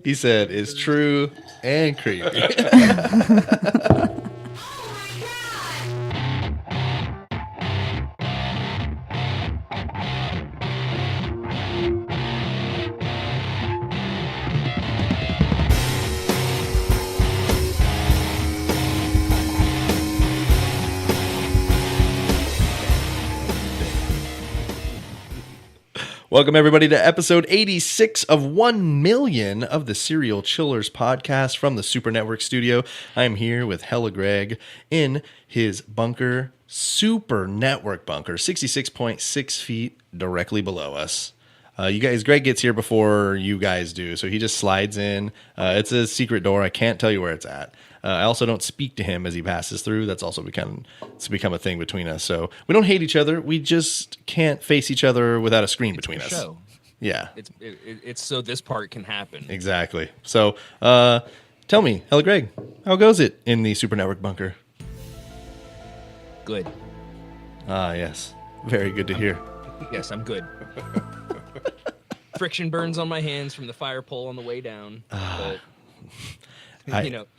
He said is true and creepy. Welcome, everybody, to episode 86 of 1 million of the Serial Chillers podcast from the Super Network studio. I'm here with Hella Greg in his bunker, Super Network bunker, 66.6 feet directly below us. Greg gets here before you guys do, so he just slides in. It's a secret door. I can't tell you where it's at. I also don't speak to him as he passes through. That's also become a thing between us. So we don't hate each other. We just can't face each other without a screen between us. Show. Yeah. It's so this part can happen. Exactly. So tell me, Hella Greg, how goes it in the Super Network bunker? Good. Ah, yes. Very good to hear. Yes, I'm good. Friction burns on my hands from the fire pole on the way down. But,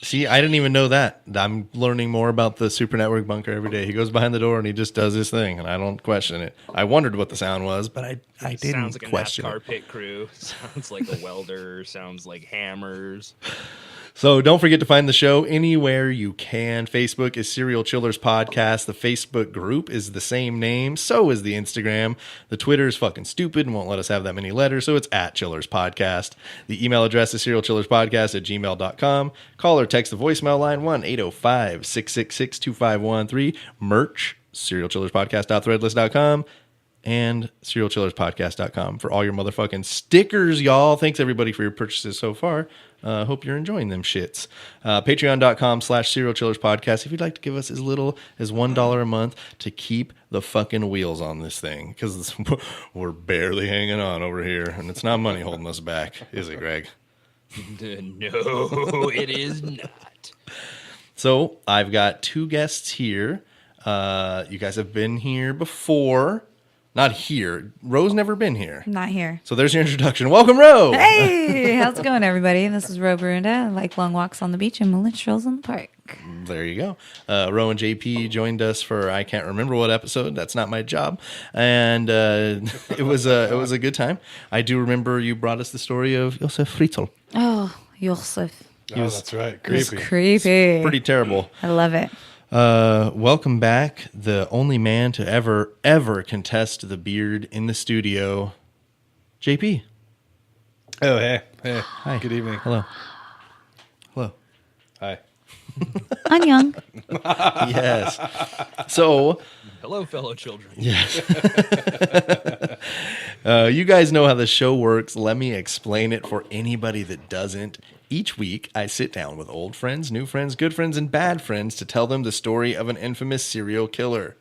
See, I didn't even know that. I'm learning more about the Super Network bunker every day. He goes behind the door and he just does his thing, and I don't question it. I wondered what the sound was, but I didn't sounds like a question NASCAR it. pit crew. Sounds like a welder. Sounds like hammers. So don't forget to find the show anywhere you can. Facebook is Serial Chillers Podcast. The Facebook group is the same name. So is the Instagram. The Twitter is fucking stupid and won't let us have that many letters, so it's at Chillers Podcast. The email address is serialchillerspodcast@gmail.com. Call or text the voicemail line 1-805-666-2513. Merch, serialchillerspodcast.threadless.com. and serialchillerspodcast.com for all your motherfucking stickers, y'all. Thanks, everybody, for your purchases so far. Hope you're enjoying them shits. Patreon.com/serialchillerspodcast if you'd like to give us as little as $1 a month to keep the fucking wheels on this thing, because we're barely hanging on over here, and it's not money holding us back, is it, Greg? No, it is not. So I've got two guests here. You guys have been here before. Not here. Ro's never been here. Not here. So there's your introduction. Welcome, Ro. Hey, how's it going, everybody? This is Ro Brunda. I like long walks on the beach and moonlit strolls in the park. There you go. Ro and JP joined us for I can't remember what episode. That's not my job, and it was a good time. I do remember you brought us the story of Josef Fritzl. Oh, Josef. That's right. Creepy. Creepy. Pretty terrible. I love it. Welcome back, the only man to ever contest the beard in the studio, JP. Oh, hey. Hi. Good evening. Hello. Hi. I'm young. Yes. So, Hello, fellow children. yes. You guys know how the show works. Let me explain it for anybody that doesn't. Each week, I sit down with old friends, new friends, good friends, and bad friends to tell them the story of an infamous serial killer.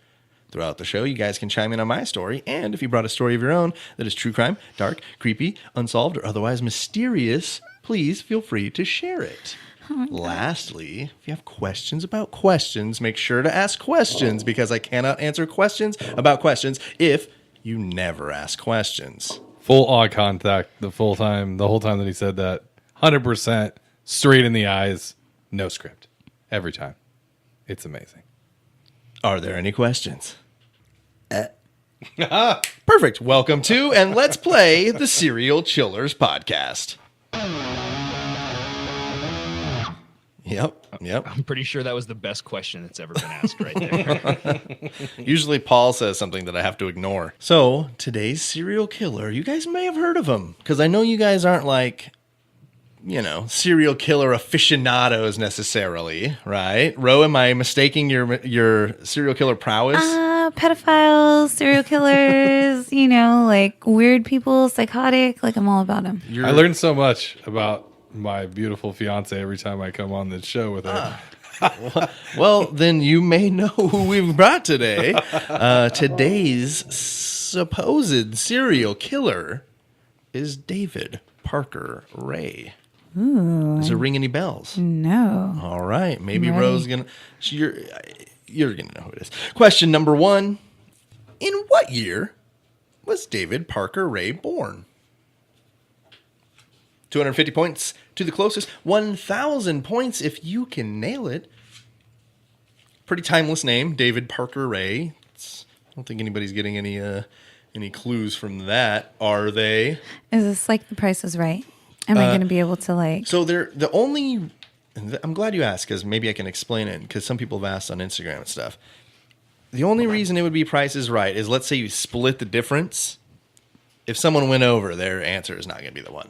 Throughout the show, you guys can chime in on my story, and if you brought a story of your own that is true crime, dark, creepy, unsolved, or otherwise mysterious, please feel free to share it. Lastly, if you have questions about questions, make sure to ask questions, because I cannot answer questions about questions if you never ask questions. Full eye contact the whole time that he said that. 100% straight in the eyes. No script. Every time. It's amazing. Are there any questions? Perfect. Welcome to and let's play the Serial Chillers podcast. Yep. I'm pretty sure that was the best question that's ever been asked right there. Usually Paul says something that I have to ignore. So today's serial killer, you guys may have heard of him, because I know you guys aren't like, serial killer aficionados necessarily, right? Ro, am I mistaking your serial killer prowess? Pedophiles, serial killers, like weird people, psychotic. Like I'm all about them. I learned so much about my beautiful fiance every time I come on this show with her. Well, then you may know who we've brought today. Today's supposed serial killer is David Parker Ray. Ooh. Does it ring any bells? No. All right. Maybe Ready. Ro's going to... You're going to know who it is. Question number 1. In what year was David Parker Ray born? 250 points to the closest. 1,000 points if you can nail it. Pretty timeless name, David Parker Ray. I don't think anybody's getting any clues from that, are they? Is this like The Price is Right? Am I going to be able to like... So they're the only... I'm glad you asked, because maybe I can explain it, because some people have asked on Instagram and stuff. The only reason it would be Price is Right is, let's say you split the difference. If someone went over, their answer is not going to be the one.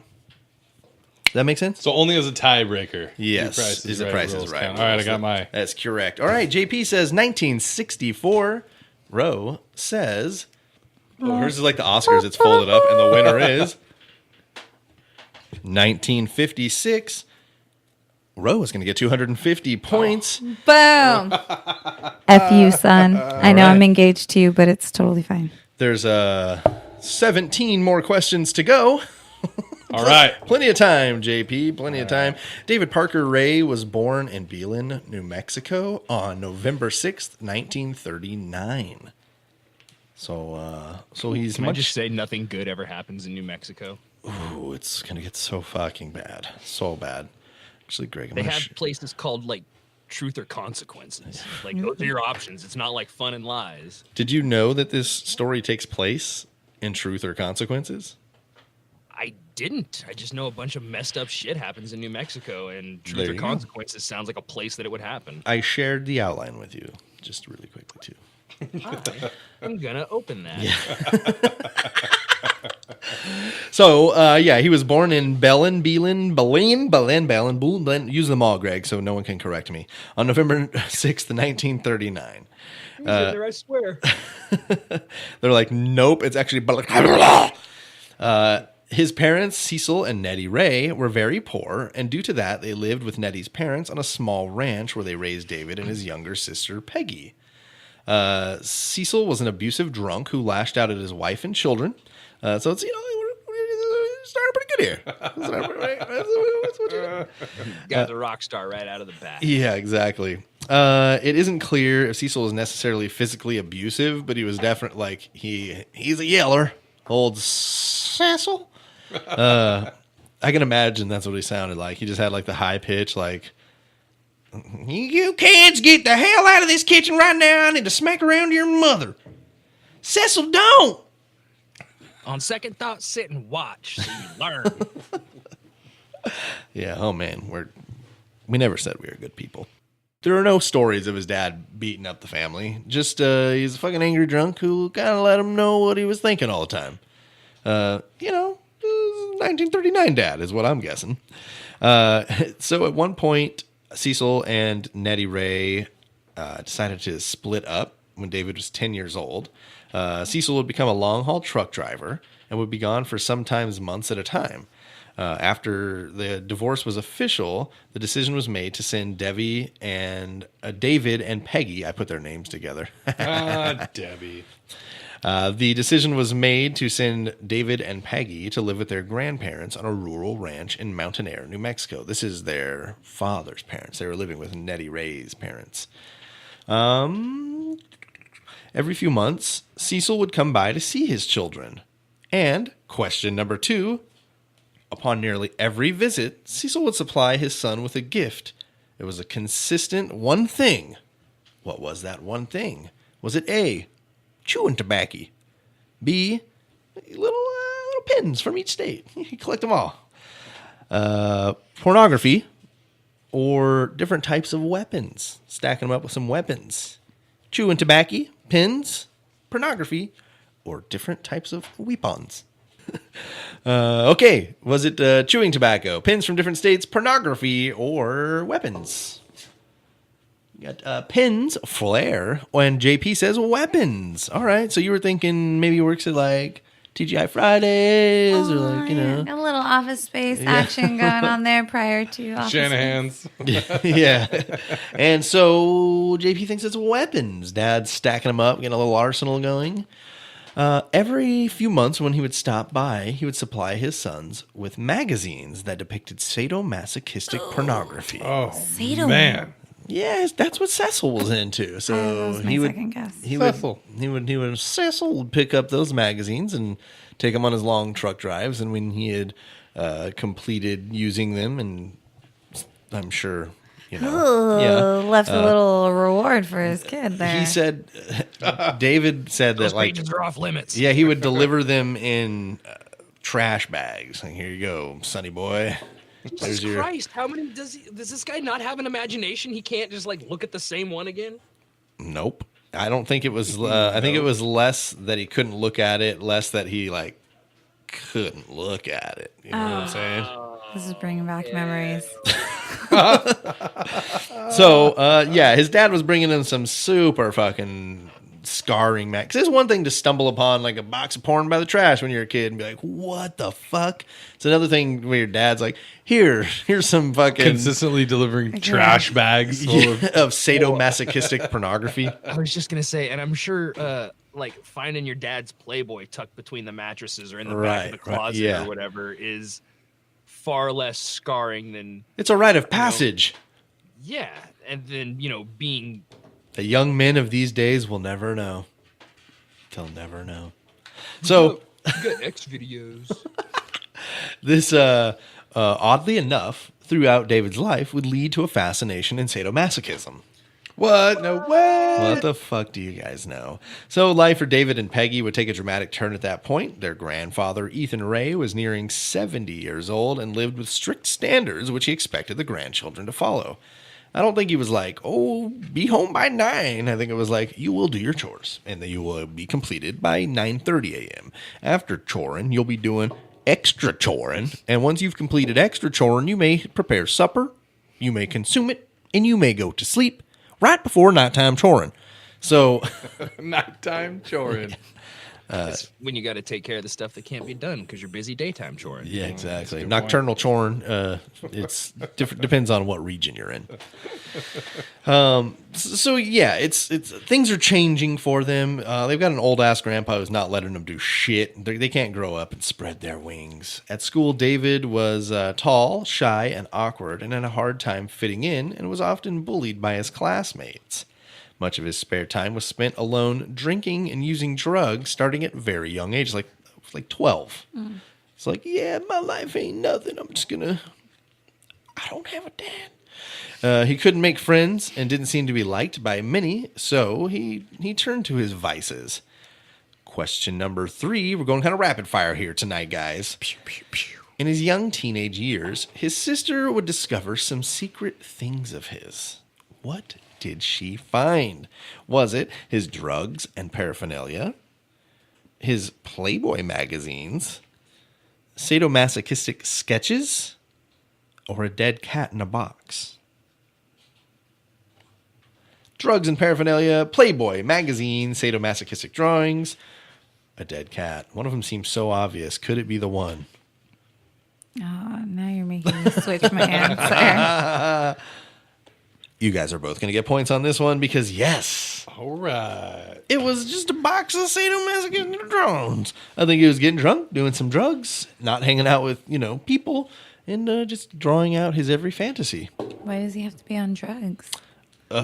Does that make sense? So only as a tiebreaker. Yes. Is The Price is Right. All right, I got my... That's correct. All right, JP says 1964. Roe says... Oh, hers is like the Oscars. It's folded up, and the winner is 1956. Roe is going to get 250 points. Boom! F you, son. I know I'm engaged to you, but it's totally fine. There's 17 more questions to go. All right. Plenty of time, JP. Plenty of time. David Parker Ray was born in Belen, New Mexico on November 6th, 1939. So he's Can much... I just say nothing good ever happens in New Mexico? Ooh, it's going to get so fucking bad. So bad. Actually, Greg, They have places called, like, Truth or Consequences. Like, those are your options. It's not like Fun and Lies. Did you know that this story takes place in Truth or Consequences? I didn't. I just know a bunch of messed up shit happens in New Mexico, and There Truth or you go. Consequences sounds like a place that it would happen. I shared the outline with you, just really quickly, too. I'm gonna open that. So, he was born in Belen. Use them all, Greg, so no one can correct me. On November 6th, 1939. He's in there, I swear. They're like, nope, it's actually... His parents, Cecil and Nettie Ray, were very poor, and due to that, they lived with Nettie's parents on a small ranch where they raised David and his younger sister, Peggy. Cecil was an abusive drunk who lashed out at his wife and children. So it's, we're starting pretty good here. Got the rock star right out of the bat. Yeah, exactly. It isn't clear if Cecil was necessarily physically abusive, but he was definitely like he's a yeller. Old Cecil. I can imagine that's what he sounded like. He just had like the high pitch, like, "You kids get the hell out of this kitchen right now. I need to smack around your mother. Cecil, don't." On second thought, sit and watch so you learn. Yeah, oh man, we never said we were good people. There are no stories of his dad beating up the family. Just he's a fucking angry drunk who kind of let him know what he was thinking all the time. 1939 dad is what I'm guessing. So at one point, Cecil and Nettie Ray decided to split up when David was 10 years old. Cecil would become a long-haul truck driver and would be gone for sometimes months at a time. After the divorce was official, the decision was made to send David and Peggy. I put their names together. Debbie. The decision was made to send David and Peggy to live with their grandparents on a rural ranch in Mountain Air, New Mexico. This is their father's parents. They were living with Nettie Ray's parents. Every few months, Cecil would come by to see his children. And, question number 2, upon nearly every visit, Cecil would supply his son with a gift. It was a consistent one thing. What was that one thing? Was it A, chewing tobacco? B, little pins from each state? He collect them all. Pornography, or different types of weapons. Stacking them up with some weapons. Chewing tobacco, pins, pornography, or different types of weapons. Okay, was it chewing tobacco, pins from different states, pornography, or weapons? You got pins, flair, and JP says weapons. All right, so you were thinking maybe he works at like TGI Fridays or like, A little Office Space action going on there prior to Office Shanahan's. Yeah. And so JP thinks it's weapons. Dad's stacking them up, getting a little arsenal going. Every few months when he would stop by, he would supply his sons with magazines that depicted sadomasochistic pornography. Oh, Sado. man. Yes, that's what Cecil was into. So That was my he would, second guess. Cecil would pick up those magazines and take them on his long truck drives. And when he had completed using them, and I'm sure, Left a little reward for his kid there. He said, David said Those that like, pages are off limits. yeah, he would deliver them in trash bags. Like, here you go, sonny boy. Jesus Christ, how many does this guy not have an imagination? He can't just like look at the same one again? Nope. I don't think it was. I think it was less that he couldn't look at it, less that he like couldn't look at it. You know what I'm saying? This is bringing back memories. So, yeah, his dad was bringing in some super fucking scarring Because it's one thing to stumble upon like a box of porn by the trash when you're a kid and be like, what the fuck? It's another thing where your dad's like, here's some fucking Consistently delivering trash bags full of sadomasochistic pornography. I was just gonna say, and I'm sure like finding your dad's Playboy tucked between the mattresses or in the back of the closet or whatever is far less scarring than It's a rite of passage. and then being The young men of these days will never know. They'll never know. So you got X videos. this, oddly enough, throughout David's life, would lead to a fascination in sadomasochism. What? No way. What the fuck do you guys know? So life for David and Peggy would take a dramatic turn at that point. Their grandfather, Ethan Ray, was nearing 70 years old and lived with strict standards which he expected the grandchildren to follow. I don't think he was like, oh, be home by 9. I think it was like, you will do your chores, and that you will be completed by 9:30 a.m. After choring, you'll be doing extra choring, and once you've completed extra choring, you may prepare supper, you may consume it, and you may go to sleep right before nighttime choring. So, Nighttime choring. That's when you got to take care of the stuff that can't be done because you're busy daytime choring. yeah, exactly. Nocturnal choring, it's depends on what region you're in. So yeah, it's things are changing for them. They've got an old ass grandpa who's not letting them do shit. They can't grow up and spread their wings. At school, David was tall, shy, and awkward, and had a hard time fitting in, and was often bullied by his classmates. Much of his spare time was spent alone drinking and using drugs, starting at very young age, like 12. It's like, yeah, my life ain't nothing. I don't have a dad. He couldn't make friends and didn't seem to be liked by many, so he turned to his vices. Question number 3. We're going kind of rapid fire here tonight, guys. Pew, pew, pew. In his young teenage years, his sister would discover some secret things of his. What did she find? Was it his drugs and paraphernalia? His Playboy magazines? Sadomasochistic sketches? Or a dead cat in a box? Drugs and paraphernalia, Playboy magazine, sadomasochistic drawings, a dead cat. One of them seems so obvious. Could it be the one? Oh, now you're making me switch my answer. You guys are both going to get points on this one because, yes, All right. it was just a box of sadomasochistic drawings. I think he was getting drunk, doing some drugs, not hanging out with, people, and just drawing out his every fantasy. Why does he have to be on drugs?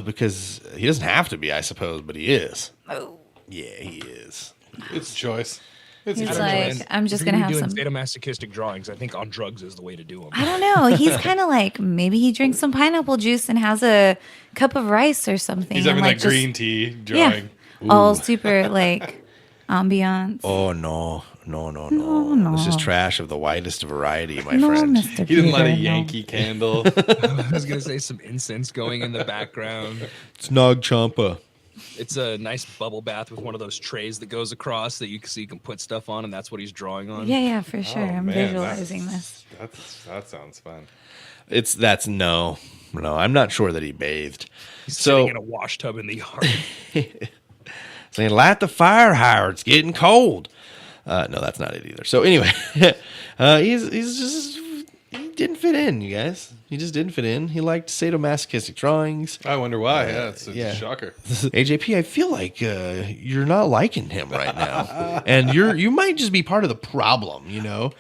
Because he doesn't have to be, I suppose, but he is. Oh. Yeah, he is. It's a choice. It's He's a choice. like, I'm just If you're going to have doing some. sadomasochistic drawings. I think on drugs is the way to do them. I don't know. He's kind of like, maybe he drinks some pineapple juice and has a cup of rice or something. He's having and, that green tea drawing. Yeah, all super like ambiance. Oh, no. This is trash of the widest variety, my friend. Mr. He didn't light a Peter, no. Yankee candle. I was gonna say some incense going in the background. It's Nog Champa. It's a nice bubble bath with one of those trays that goes across that you can put stuff on, and that's what he's drawing on. Yeah, for sure. Oh, I'm man, visualizing this. That sounds fun. No, I'm not sure that he bathed. He's sitting in a wash tub in the yard. Saying, light the fire, Howard. It's getting cold. No, that's not it either. So anyway, he didn't fit in, you guys. He just didn't fit in. He liked sadomasochistic drawings. I wonder why. It's a yeah. shocker. AJP, I feel like you're not liking him right now, and you might just be part of the problem.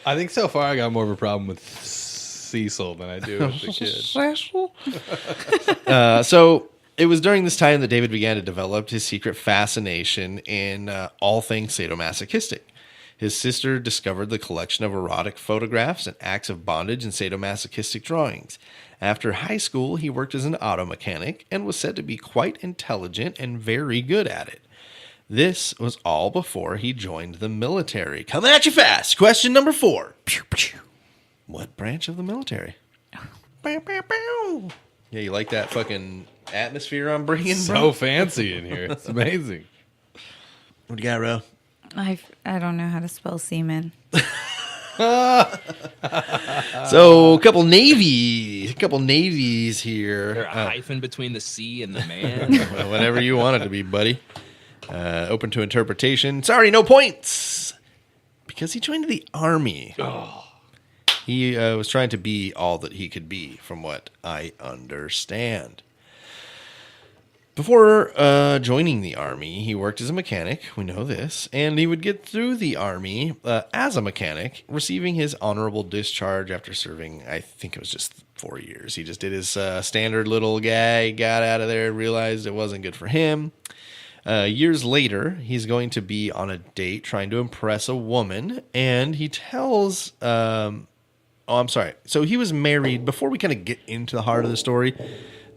I think so far I got more of a problem with Cecil than I do with the kid. So it was during this time that David began to develop his secret fascination in all things sadomasochistic. His sister discovered the collection of erotic photographs and acts of bondage and sadomasochistic drawings. After high school, he worked as an auto mechanic and was said to be quite intelligent and very good at it. This was all before he joined the military. Coming at you fast. Question number 4. What branch of the military? Yeah, you like that fucking atmosphere I'm bringing, So bro? fancy in here. It's amazing. What do you got, Ro? I don't know how to spell semen. So a couple navies here. There a hyphen between the C and the man. Whatever you want it to be, buddy. Open to interpretation. Sorry, no points. Because he joined the army. Oh. He was trying to be all that he could be, from what I understand. Before joining the army, he worked as a mechanic. We know this. And he would get through the army as a mechanic, receiving his honorable discharge after serving, I think it was just 4 years. He just did his standard little guy, got out of there, realized it wasn't good for him. Years later, he's going to be on a date trying to impress a woman. And he tells... I'm sorry. So he was married. Before we kind of get into the heart of the story,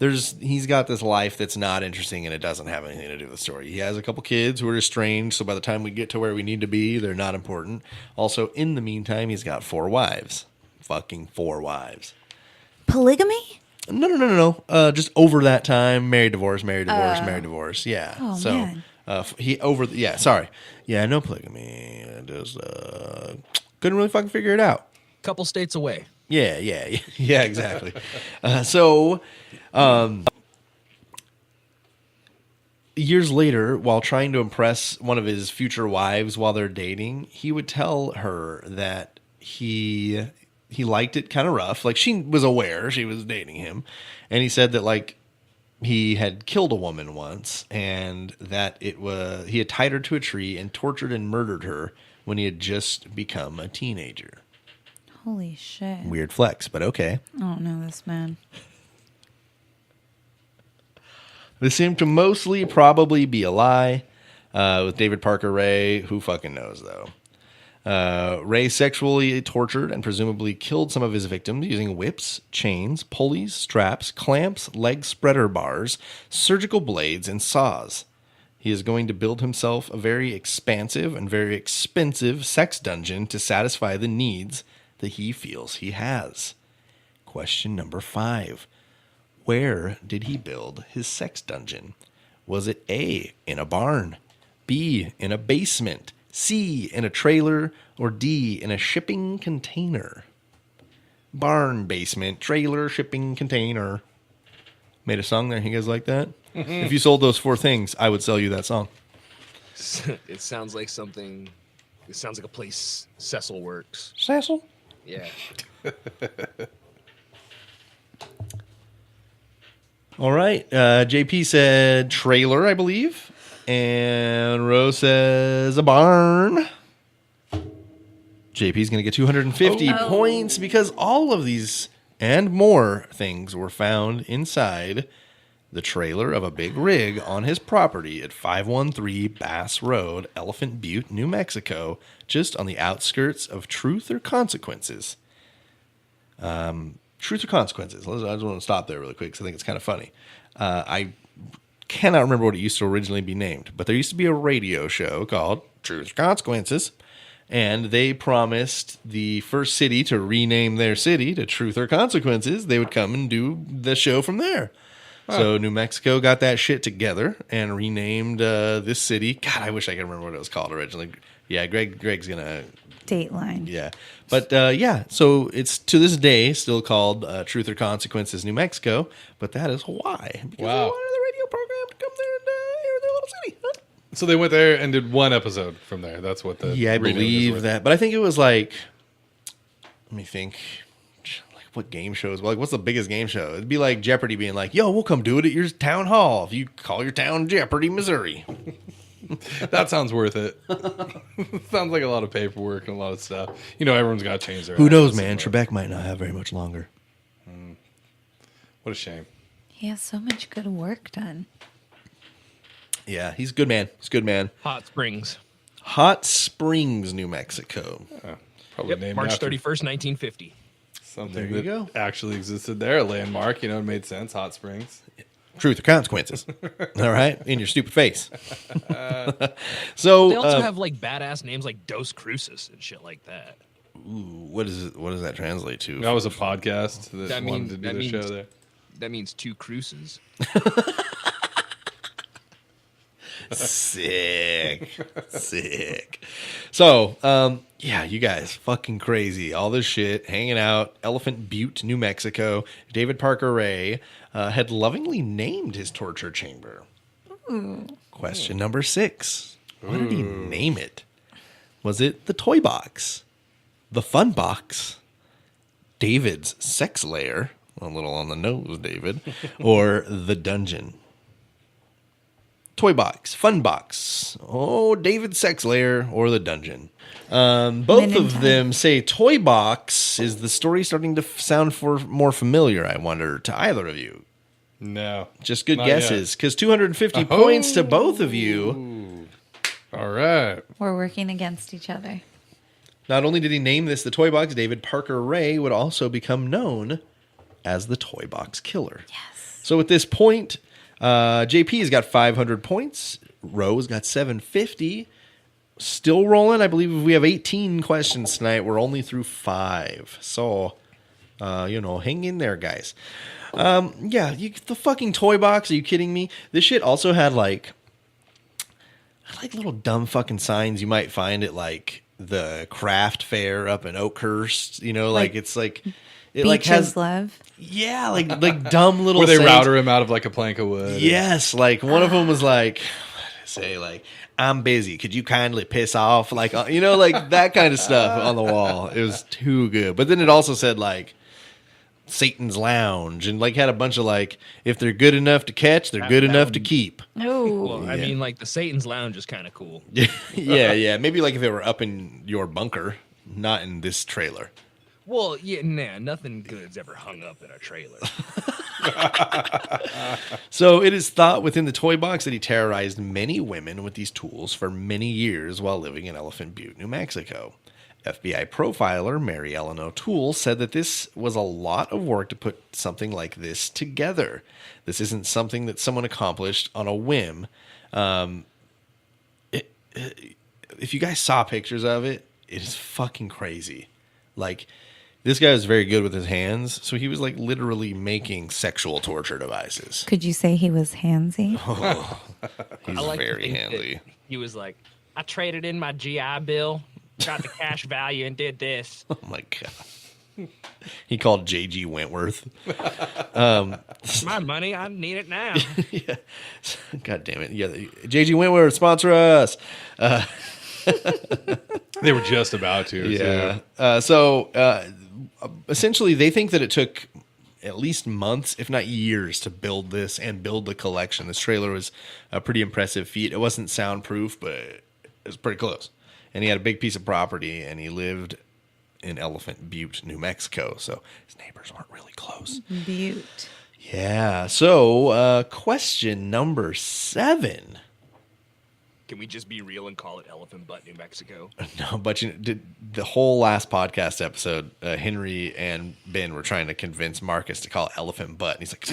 he's got this life that's not interesting and it doesn't have anything to do with the story. He has a couple kids who are estranged, so by the time we get to where we need to be, they're not important. Also, in the meantime, he's got 4 wives. Fucking 4 wives. Polygamy? No. Just over that time, married, divorce, married, divorce, married, divorce. Yeah. Oh, so, man. Sorry. Yeah, no polygamy. Just couldn't really fucking figure it out. Couple states away. Yeah, exactly. Years later, while trying to impress one of his future wives while they're dating, he would tell her that he liked it kind of rough. Like, she was aware she was dating him, and he said that, like, he had killed a woman once, and that he had tied her to a tree and tortured and murdered her when he had just become a teenager. Holy shit. Weird flex, but okay. I don't know this man. This seemed to mostly probably be a lie with David Parker Ray. Who fucking knows, though? Ray sexually tortured and presumably killed some of his victims using whips, chains, pulleys, straps, clamps, leg spreader bars, surgical blades, and saws. He is going to build himself a very expansive and very expensive sex dungeon to satisfy the needs that he feels he has. Question number 5. Where did he build his sex dungeon? Was it A, in a barn, B, in a basement, C, in a trailer, or D, in a shipping container? Barn, basement, trailer, shipping container. Made a song there. You guys like that? If you sold those 4 things, I would sell you that song. It sounds like something. It sounds like a place Cecil works. Cecil? Yeah. All right. JP said trailer, I believe. And Rose says a barn. JP's going to get 250 points because all of these and more things were found inside the trailer of a big rig on his property at 513 Bass Road, Elephant Butte, New Mexico, just on the outskirts of Truth or Consequences. Truth or Consequences. I just want to stop there really quick because I think it's kind of funny. I cannot remember what it used to originally be named, but there used to be a radio show called Truth or Consequences, and they promised the first city to rename their city to Truth or Consequences. They would come and do the show from there. Huh. So New Mexico got that shit together and renamed this city. God, I wish I could remember what it was called originally. Yeah, Greg's going to... Dateline. Yeah. But so it's to this day still called Truth or Consequences, New Mexico, but that is why. Because they wanted the radio program to come there and hear their little city. Huh? So they went there and did one episode from there. That's what the... Yeah, I believe that. But I think it was like... Let me think... What game shows? Like, what's the biggest game show? It'd be like Jeopardy being like, yo, we'll come do it at your town hall if you call your town Jeopardy, Missouri. That sounds worth it. Sounds like a lot of paperwork and a lot of stuff. You know, everyone's got to change their... Who knows, man? Trebek might not have very much longer. What a shame. He has so much good work done. Yeah, he's a good man. He's a good man. Hot Springs. Hot Springs, New Mexico. Probably named March after 31st, 1950. something There you that go. actually existed there. A landmark, it made sense. Hot Springs. Truth or consequences. All right? In your stupid face. So, They also have like badass names like Dos Cruces and shit like that. what does that translate to? That was a podcast that That wanted means- to do that the means- show there. That means 2 cruces. Sick. So, yeah, you guys, fucking crazy. All this shit, hanging out, Elephant Butte, New Mexico. David Parker Ray had lovingly named his torture chamber. Question number 6. What did he name it? Was it the toy box, the fun box, David's sex lair, a little on the nose, David, or the dungeon? Toy box, fun box, David's sex lair, or the dungeon. Both of them say toy box. Is the story starting to sound more familiar, I wonder, to either of you? No. Just good Not guesses, because 250 points to both of you. All right. We're working against each other. Not only did he name this the toy box, David Parker Ray would also become known as the toy box killer. Yes. So at this point, JP has got 500 points. Rose got 750. Still rolling. I believe we have 18 questions tonight. We're only through 5. So, hang in there, guys. The fucking toy box. Are you kidding me? This shit also had like little dumb fucking signs you might find at like the craft fair up in Oakhurst. It's like it like has love. Yeah, like dumb little Where they sayings. router him out of like a plank of wood. Yes, like one of them was like, say like, "I'm busy. Could you kindly piss off?" Like like that kind of stuff on the wall. It was too good. But then it also said like Satan's Lounge and like had a bunch of like, if they're good enough to catch, they're good enough to keep. Oh. Well, I mean, like the Satan's Lounge is kind of cool. yeah. Maybe like if it were up in your bunker, not in this trailer. Well, yeah, nothing good's ever hung up in a trailer. So it is thought within the toy box that he terrorized many women with these tools for many years while living in Elephant Butte, New Mexico. FBI profiler Mary Ellen O'Toole said that this was a lot of work to put something like this together. This isn't something that someone accomplished on a whim. If you guys saw pictures of it, it is fucking crazy. Like, this guy was very good with his hands, so he was like literally making sexual torture devices. Could you say he was handsy? He's I like to very think that handy. He was like, I traded in my GI Bill, got the cash value, and did this. Oh my god. He called J.G. Wentworth. It's my money. I need it now. Yeah. God damn it. Yeah, J.G. Wentworth, sponsor us. They were just about to. Yeah. Too. Essentially, they think that it took at least months, if not years, to build this and build the collection. This trailer was a pretty impressive feat. It wasn't soundproof, but it was pretty close. And he had a big piece of property, and he lived in Elephant Butte, New Mexico. So his neighbors weren't really close. Butte. Yeah. So question number 7. Can we just be real and call it Elephant Butt, New Mexico? No, but the whole last podcast episode, Henry and Ben were trying to convince Marcus to call it Elephant Butt. And he's like,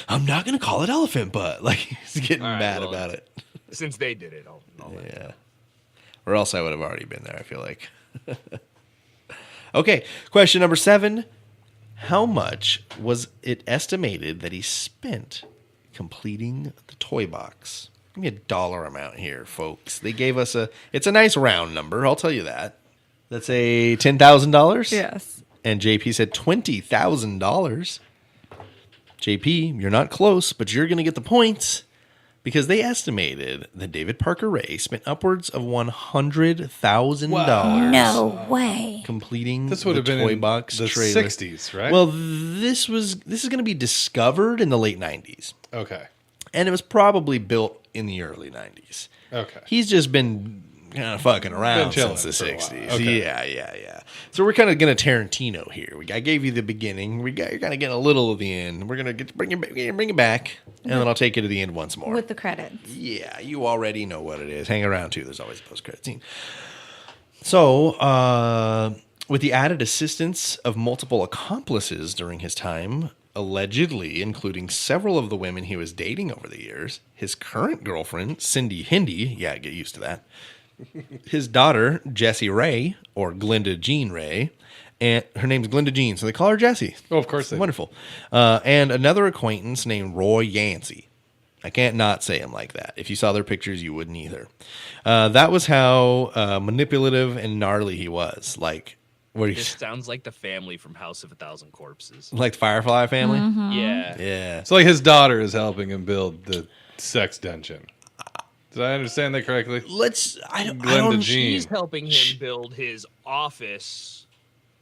I'm not going to call it Elephant Butt. Like, he's getting All right, mad well, about it. Since they did it, I'll let Yeah. Or else I would have already been there, I feel like. Okay, question number 7. How much was it estimated that he spent completing the toy box? Give me a dollar amount here, folks. They gave us it's a nice round number, I'll tell you that. That's a $10,000? Yes. And JP said $20,000. JP, you're not close, but you're going to get the points because they estimated that David Parker Ray spent upwards of $100,000 No way. completing This would the have been toy in box the trailer. 60s, right? Well, this is going to be discovered in the late 90s. Okay. And it was probably built in the early 90s. Okay. He's just been kind of fucking around since the 60s. Okay. Yeah. So we're kind of going to Tarantino here. I gave you the beginning. You're kind of getting a little of the end. We're going to bring it back, and then I'll take you to the end once more. With the credits. Yeah, you already know what it is. Hang around, too. There's always a post-credit scene. So, with the added assistance of multiple accomplices during his time, allegedly including several of the women he was dating over the years, his current girlfriend, Cindy Hindi, yeah, get used to that, his daughter, Jessie Ray, or Glenda Jean Ray, and her name's Glenda Jean, so they call her Jessie. Oh, of course they do. Wonderful. And another acquaintance named Roy Yancey. I can't not say him like that. If you saw their pictures, you wouldn't either. That was how manipulative and gnarly he was. Like, this sounds like the family from House of a Thousand Corpses. Like the Firefly family? Mm-hmm. Yeah. So like his daughter is helping him build the sex dungeon. Did I understand that correctly? She's helping him build his office.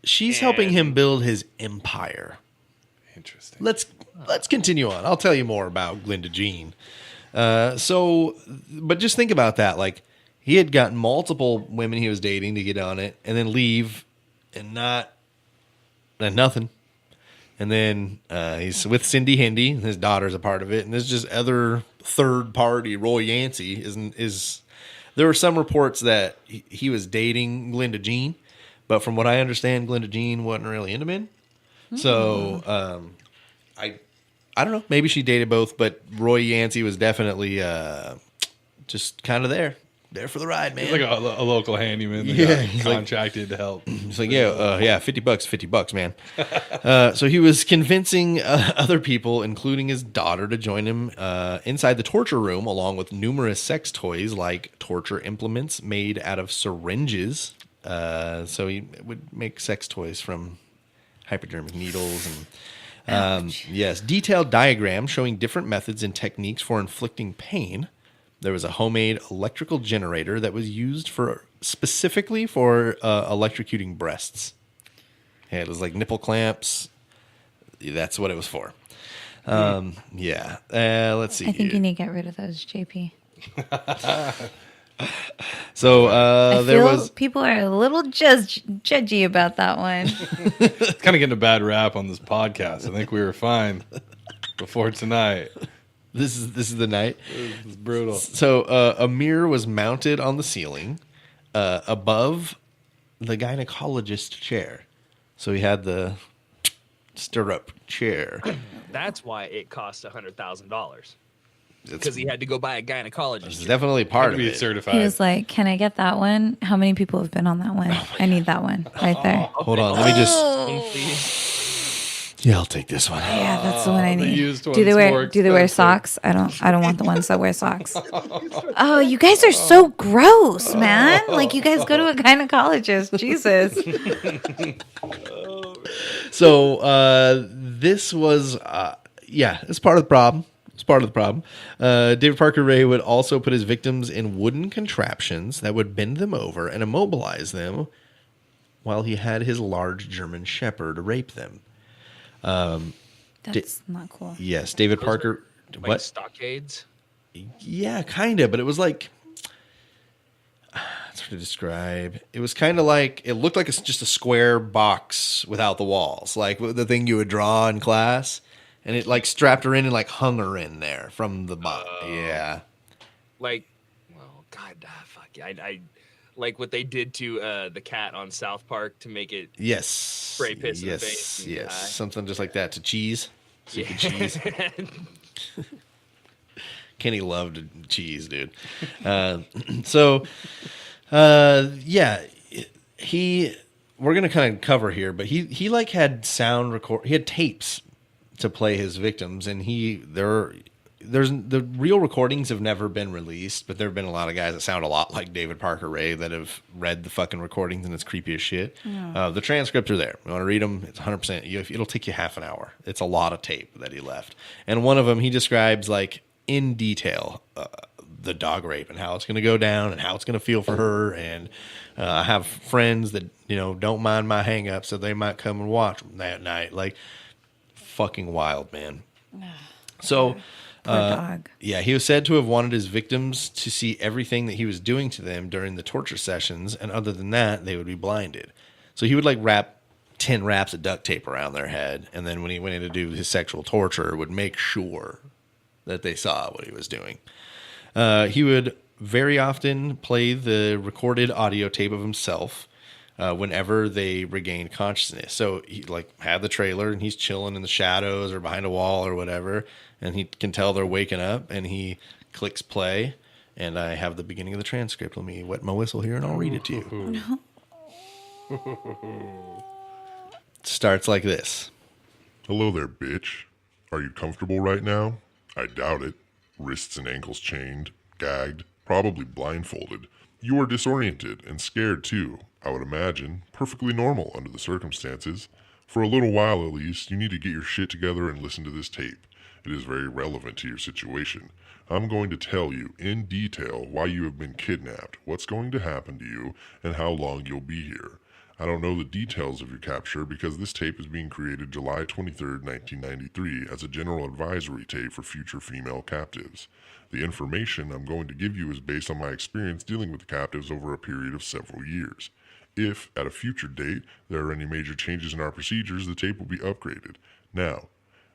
She's helping him build his empire. Interesting. Let's continue on. I'll tell you more about Glenda Jean. But just think about that. Like, he had gotten multiple women he was dating to get on it, and then leave, and nothing. And then he's with Cindy Hindi, and his daughter's a part of it, and there's just other third party. Roy Yancey is. There were some reports that he was dating Glenda Jean, but from what I understand, Glenda Jean wasn't really into men. So I don't know. Maybe she dated both, but Roy Yancey was definitely just kind of there for the ride, man. He's like a local handyman that got contracted to help. He's like, $50, man. So he was convincing other people, including his daughter, to join him inside the torture room, along with numerous sex toys like torture implements made out of syringes. So he would make sex toys from hypodermic needles and detailed diagrams showing different methods and techniques for inflicting pain. There was a homemade electrical generator that was used specifically for electrocuting breasts. Yeah, it was like nipple clamps. That's what it was for. Let's see. I think you need to get rid of those, JP. So people are a little judgy about that one. It's kind of getting a bad rap on this podcast. I think we were fine before tonight. This is the night. It's brutal. So a mirror was mounted on the ceiling above the gynecologist chair. So he had the stirrup chair. That's why it cost $100,000. Because he had to go buy a gynecologist. It's definitely part of it. Certified. He was like, "Can I get that one? How many people have been on that one? I need that one right there." Hold on, let me just. Yeah, I'll take this one. Yeah, that's the one I need. Do they wear socks? I don't want the ones that wear socks. Oh, you guys are so gross, man. Like, you guys go to a gynecologist. Jesus. So this was it's part of the problem. It's part of the problem. David Parker Ray would also put his victims in wooden contraptions that would bend them over and immobilize them while he had his large German Shepherd rape them. That's not cool. Yes, David Parker. Like what? Stockades? Yeah, kind of, but it was like, it's hard to describe. It was kind of like, it looked like it's just a square box without the walls, like the thing you would draw in class. And it like strapped her in and like hung her in there from the bottom. Yeah. Like, fuck. I like what they did to the cat on South Park to make it spray piss in the face. Yes. Something just like that to cheese. Cheese. Kenny loved cheese, dude. We're gonna kind of cover here, but he like had he had tapes to play his victims, and the real recordings have never been released, but there have been a lot of guys that sound a lot like David Parker Ray that have read the fucking recordings, and it's creepy as shit. Yeah. The transcripts are there. You want to read them? It's 100%. It'll take you half an hour. It's a lot of tape that he left, and one of them he describes like in detail the dog rape and how it's going to go down and how it's going to feel for her. And I have friends that don't mind my hang-ups, so they might come and watch that night. Like, fucking wild, man. So Poor dog. Yeah, he was said to have wanted his victims to see everything that he was doing to them during the torture sessions, and other than that, they would be blinded. So he would like wrap 10 wraps of duct tape around their head, and then when he went in to do his sexual torture, would make sure that they saw what he was doing. He would very often play the recorded audio tape of himself whenever they regained consciousness. So he like had the trailer and he's chilling in the shadows or behind a wall or whatever, and he can tell they're waking up, and he clicks play, and I have the beginning of the transcript. Let me wet my whistle here and I'll read it to you. It starts like this. Hello there, bitch. Are you comfortable right now? I doubt it. Wrists and ankles chained, gagged, probably blindfolded. You are disoriented and scared too, I would imagine. Perfectly normal under the circumstances. For a little while at least, you need to get your shit together and listen to this tape. It is very relevant to your situation. I'm going to tell you in detail why you have been kidnapped, what's going to happen to you, and how long you'll be here. I don't know the details of your capture because this tape is being created July 23rd, 1993 as a general advisory tape for future female captives. The information I'm going to give you is based on my experience dealing with the captives over a period of several years. If, at a future date, there are any major changes in our procedures, the tape will be upgraded. Now,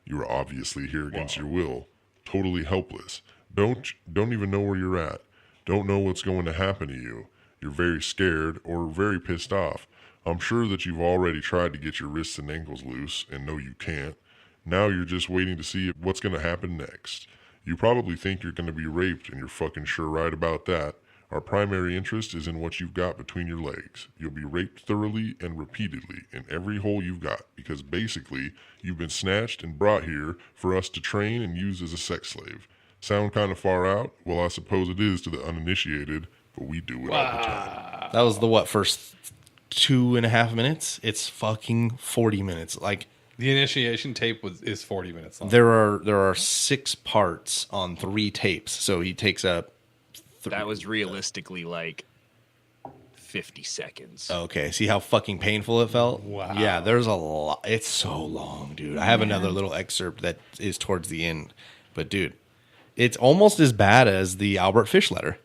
you are obviously here against your will, totally helpless. Don't even know where you're at. Don't know what's going to happen to you. You're very scared or very pissed off. I'm sure that you've already tried to get your wrists and ankles loose and know you can't. Now you're just waiting to see what's going to happen next. You probably think you're going to be raped, and you're fucking sure right about that. Our primary interest is in what you've got between your legs. You'll be raped thoroughly and repeatedly in every hole you've got, because basically you've been snatched and brought here for us to train and use as a sex slave. Sound kind of far out? Well, I suppose it is to the uninitiated, but we do it all the time. That was the first 2.5 minutes? It's fucking 40 minutes. Like, the initiation tape is 40 minutes long. There are 6 parts on 3 tapes, so he takes up. That was realistically like 50 seconds. Okay, see how fucking painful it felt? Wow. Yeah, there's a lot. It's so long, dude. I have another little excerpt that is towards the end, but dude, it's almost as bad as the Albert Fish letter.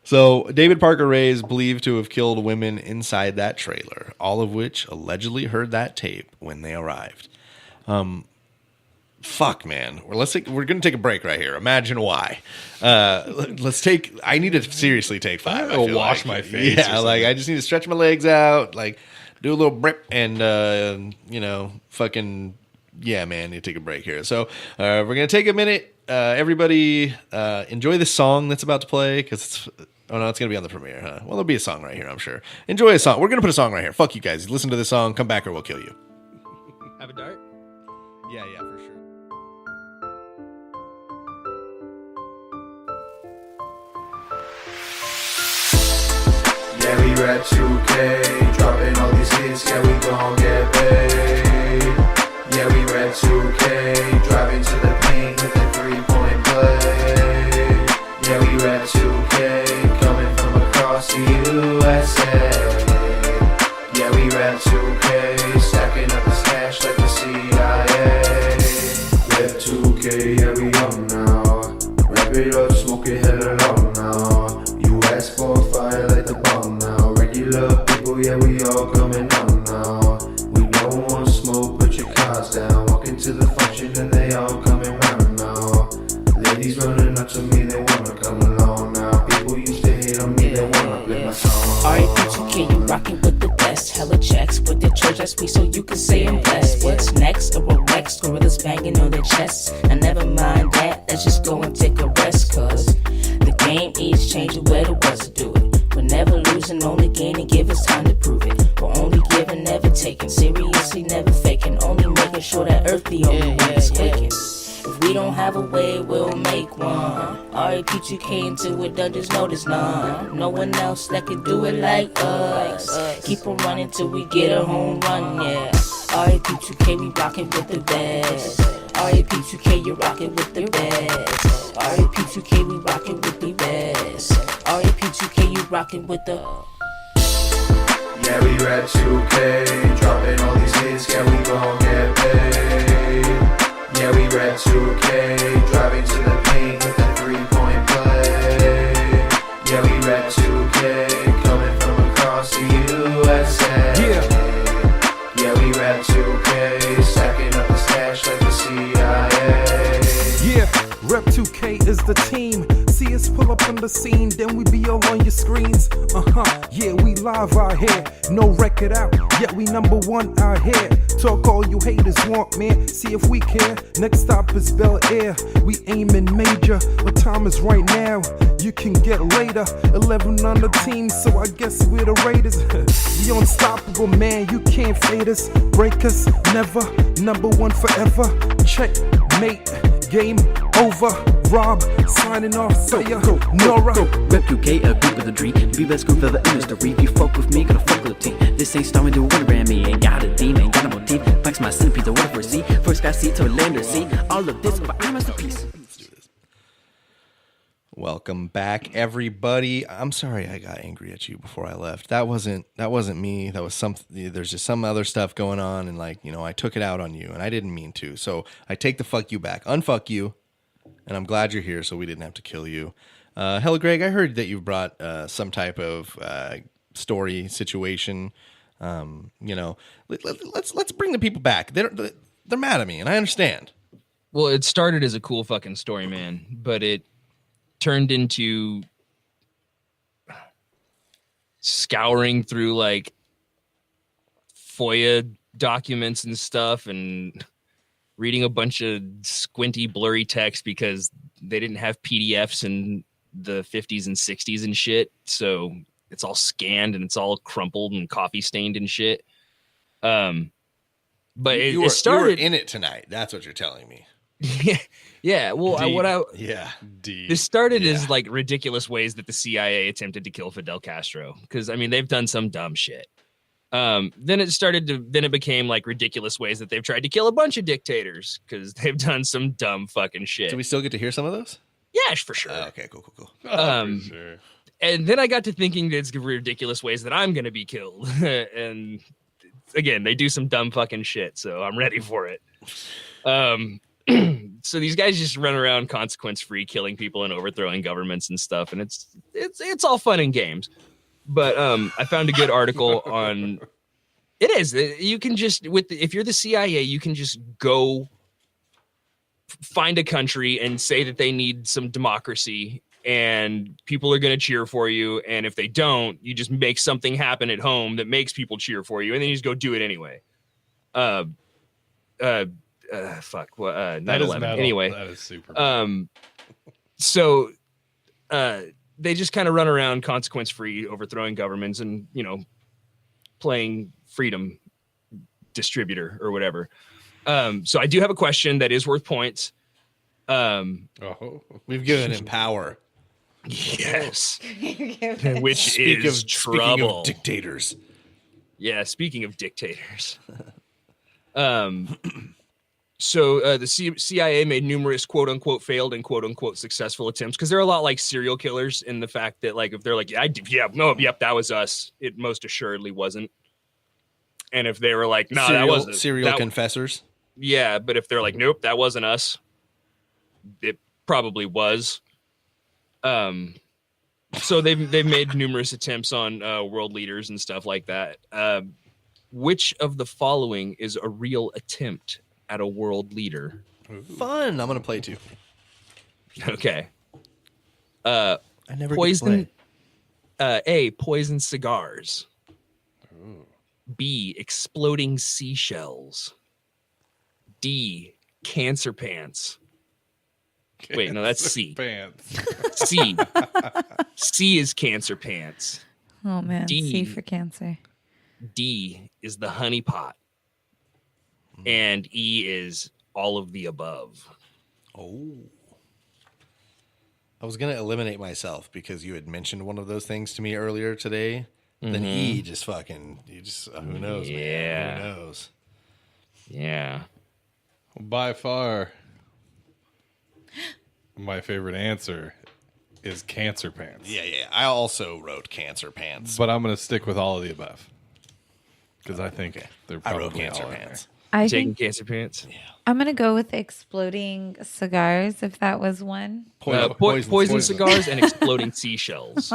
So David Parker Ray is believed to have killed women inside that trailer, all of which allegedly heard that tape when they arrived. Fuck, man. We're going to take a break right here. Imagine why. I need to seriously take 5. I'll wash my face. Yeah, like I just need to stretch my legs out, like do a little brip, and fucking yeah, man. Need to take a break here. So we're gonna take a minute. Everybody, enjoy this song that's about to play because it's. Oh, no, it's going to be on the premiere, huh? Well, there'll be a song right here, I'm sure. Enjoy a song. We're going to put a song right here. Fuck you guys. Listen to this song. Come back or we'll kill you. Have a dart? Yeah, for sure. Yeah, we rap 2K. Dropping all these hits. Yeah, we gon' get paid. Yeah, we rap 2K. Driving to the paint with a 3-point play. Yeah, we rap 2K. The USA. Yeah, we rap 2K, stacking up the stash like the CIA. Rap 2K, yeah, we on now. Wrap it up, smoke it hella long now. US for fire like the bomb now. Regular people, yeah, we all coming on now. We don't want smoke, put your cars down. Walk into the function and they all coming round now. Ladies running up to me, they wanna come along now. People used to hate on me, they wanna play my song. R.A.P.2K, you rockin' with the best. Hella checks with the church SP so you can say I'm blessed. What's next? A Rolex, gorillas banging on their chests. And never mind that, let's just go and take a rest. Cause the game is changing where the was to do it. We're never losing, only gaining, give us time to prove it. We're only giving, never taking. Seriously, never faking. Only making sure that earth the only way is quaking. If we don't have a way, we'll make one. R.A.P.2K until we're done, just know there's none. No one else that can do it like us. Keep on running till we get a home run, yeah. R.A.P.2K, we rockin' with the best. R.A.P.2K, you're rockin' with the best. R.A.P.2K, we rockin' with the best. R.A.P.2K, you rockin' with the... Yeah, we rap 2K, dropping all these hits, yeah, we gon' get paid. Yeah, we rap 2K, driving to Rep 2K is the team. See us pull up on the scene, then we be all on your screens. Yeah, we live out here. No record out, yet we number one out here. Talk all you haters want, man. See if we care. Next stop is Bel Air. We aiming major. The time is right now. You can get later. 11 on the team, so I guess we're the Raiders. We unstoppable, man. You can't fade us. Break us, never. Number one forever. Checkmate. Game over. Rob signing off. Saya Nora. Rep 2K, a group with a dream. Be best group of the industry. If you fuck with me, gonna fuck with the team. This ain't starting to win around me. Ain't got a team, ain't got no team. Flex my centipede, whatever see. First got see to land or see. All of this, but I'm a piece. Welcome back, everybody. I'm sorry I got angry at you before I left. That wasn't me. That was there's just some other stuff going on, and I took it out on you, and I didn't mean to. So I take the fuck you back, unfuck you, and I'm glad you're here, so we didn't have to kill you. Hello, Greg. I heard that you brought some type of story situation. Let's bring the people back. They're mad at me, and I understand. Well, it started as a cool fucking story, man, but it turned into scouring through like FOIA documents and stuff and reading a bunch of squinty, blurry text because they didn't have PDFs in the 50s and 60s and shit. So it's all scanned and it's all crumpled and coffee stained and shit. But it started. You were in it tonight. That's what you're telling me. Yeah. Well, this started as like ridiculous ways that the CIA attempted to kill Fidel Castro. Because they've done some dumb shit. Then it became like ridiculous ways that they've tried to kill a bunch of dictators because they've done some dumb fucking shit. Do we still get to hear some of those? Yeah, for sure. Okay, cool. For sure. And then I got to thinking that it's ridiculous ways that I'm going to be killed. And again, they do some dumb fucking shit. So I'm ready for it. So these guys just run around consequence free, killing people and overthrowing governments and stuff. And it's all fun and games. But I found a good article on it is. You can just if you're the CIA, you can just go find a country and say that they need some democracy and people are going to cheer for you. And if they don't, you just make something happen at home that makes people cheer for you. And then you just go do it anyway. 9/11. Anyway, that is super. So they just kind of run around consequence free, overthrowing governments and, playing freedom distributor or whatever. So I do have a question that is worth points. We've given him power. Yes. Which is trouble. Speaking of dictators. Yeah, speaking of dictators. So the CIA made numerous quote unquote failed and quote unquote successful attempts because they're a lot like serial killers in the fact that if they're like, that was us. It most assuredly wasn't. And if they were like, no, that wasn't serial confessors. Yeah, but if they're like, nope, that wasn't us. It probably was. So they've made numerous attempts on world leaders and stuff like that. Which of the following is a real attempt at a world leader? Fun. I'm gonna play too. Okay. I never poison. A, poison cigars. Ooh. B, exploding seashells. D, cancer pants. Wait, no, that's C. Pants. C. C is cancer pants. Oh man, D, C for cancer. D is the honey pot. And E is all of the above. Oh. I was going to eliminate myself because you had mentioned one of those things to me earlier today. Mm-hmm. Then E just fucking, who knows, man? Who knows? Yeah. By far, my favorite answer is cancer pants. Yeah. I also wrote cancer pants. But I'm going to stick with all of the above. Because I think they're probably I wrote cancer pants. Taking cancer pants? Yeah. I'm going to go with exploding cigars if that was one. Poison cigars and exploding seashells.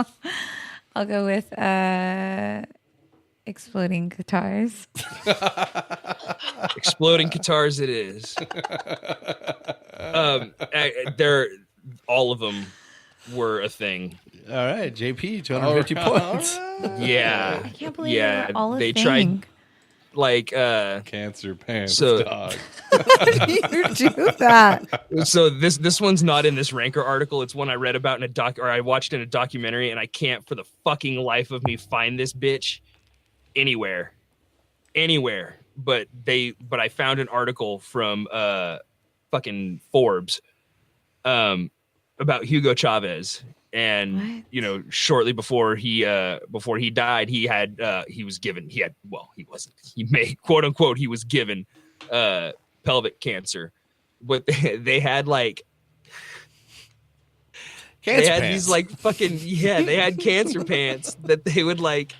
I'll go with exploding guitars. Exploding guitars it is. They're all of them were a thing. All right, JP, 250 points. Yeah, I can't believe they were all a thing. Tried like Cancer pants, So- dog. How do you do that? So this one's not in this Ranker article. It's one I read about in a doc, or I watched in a documentary, and I can't for the fucking life of me find this bitch anywhere. But I found an article from fucking Forbes about Hugo Chavez. And What? shortly before he died, he quote unquote he was given pelvic cancer. But they had like Cancer they had pants. these like fucking they had cancer pants that they would like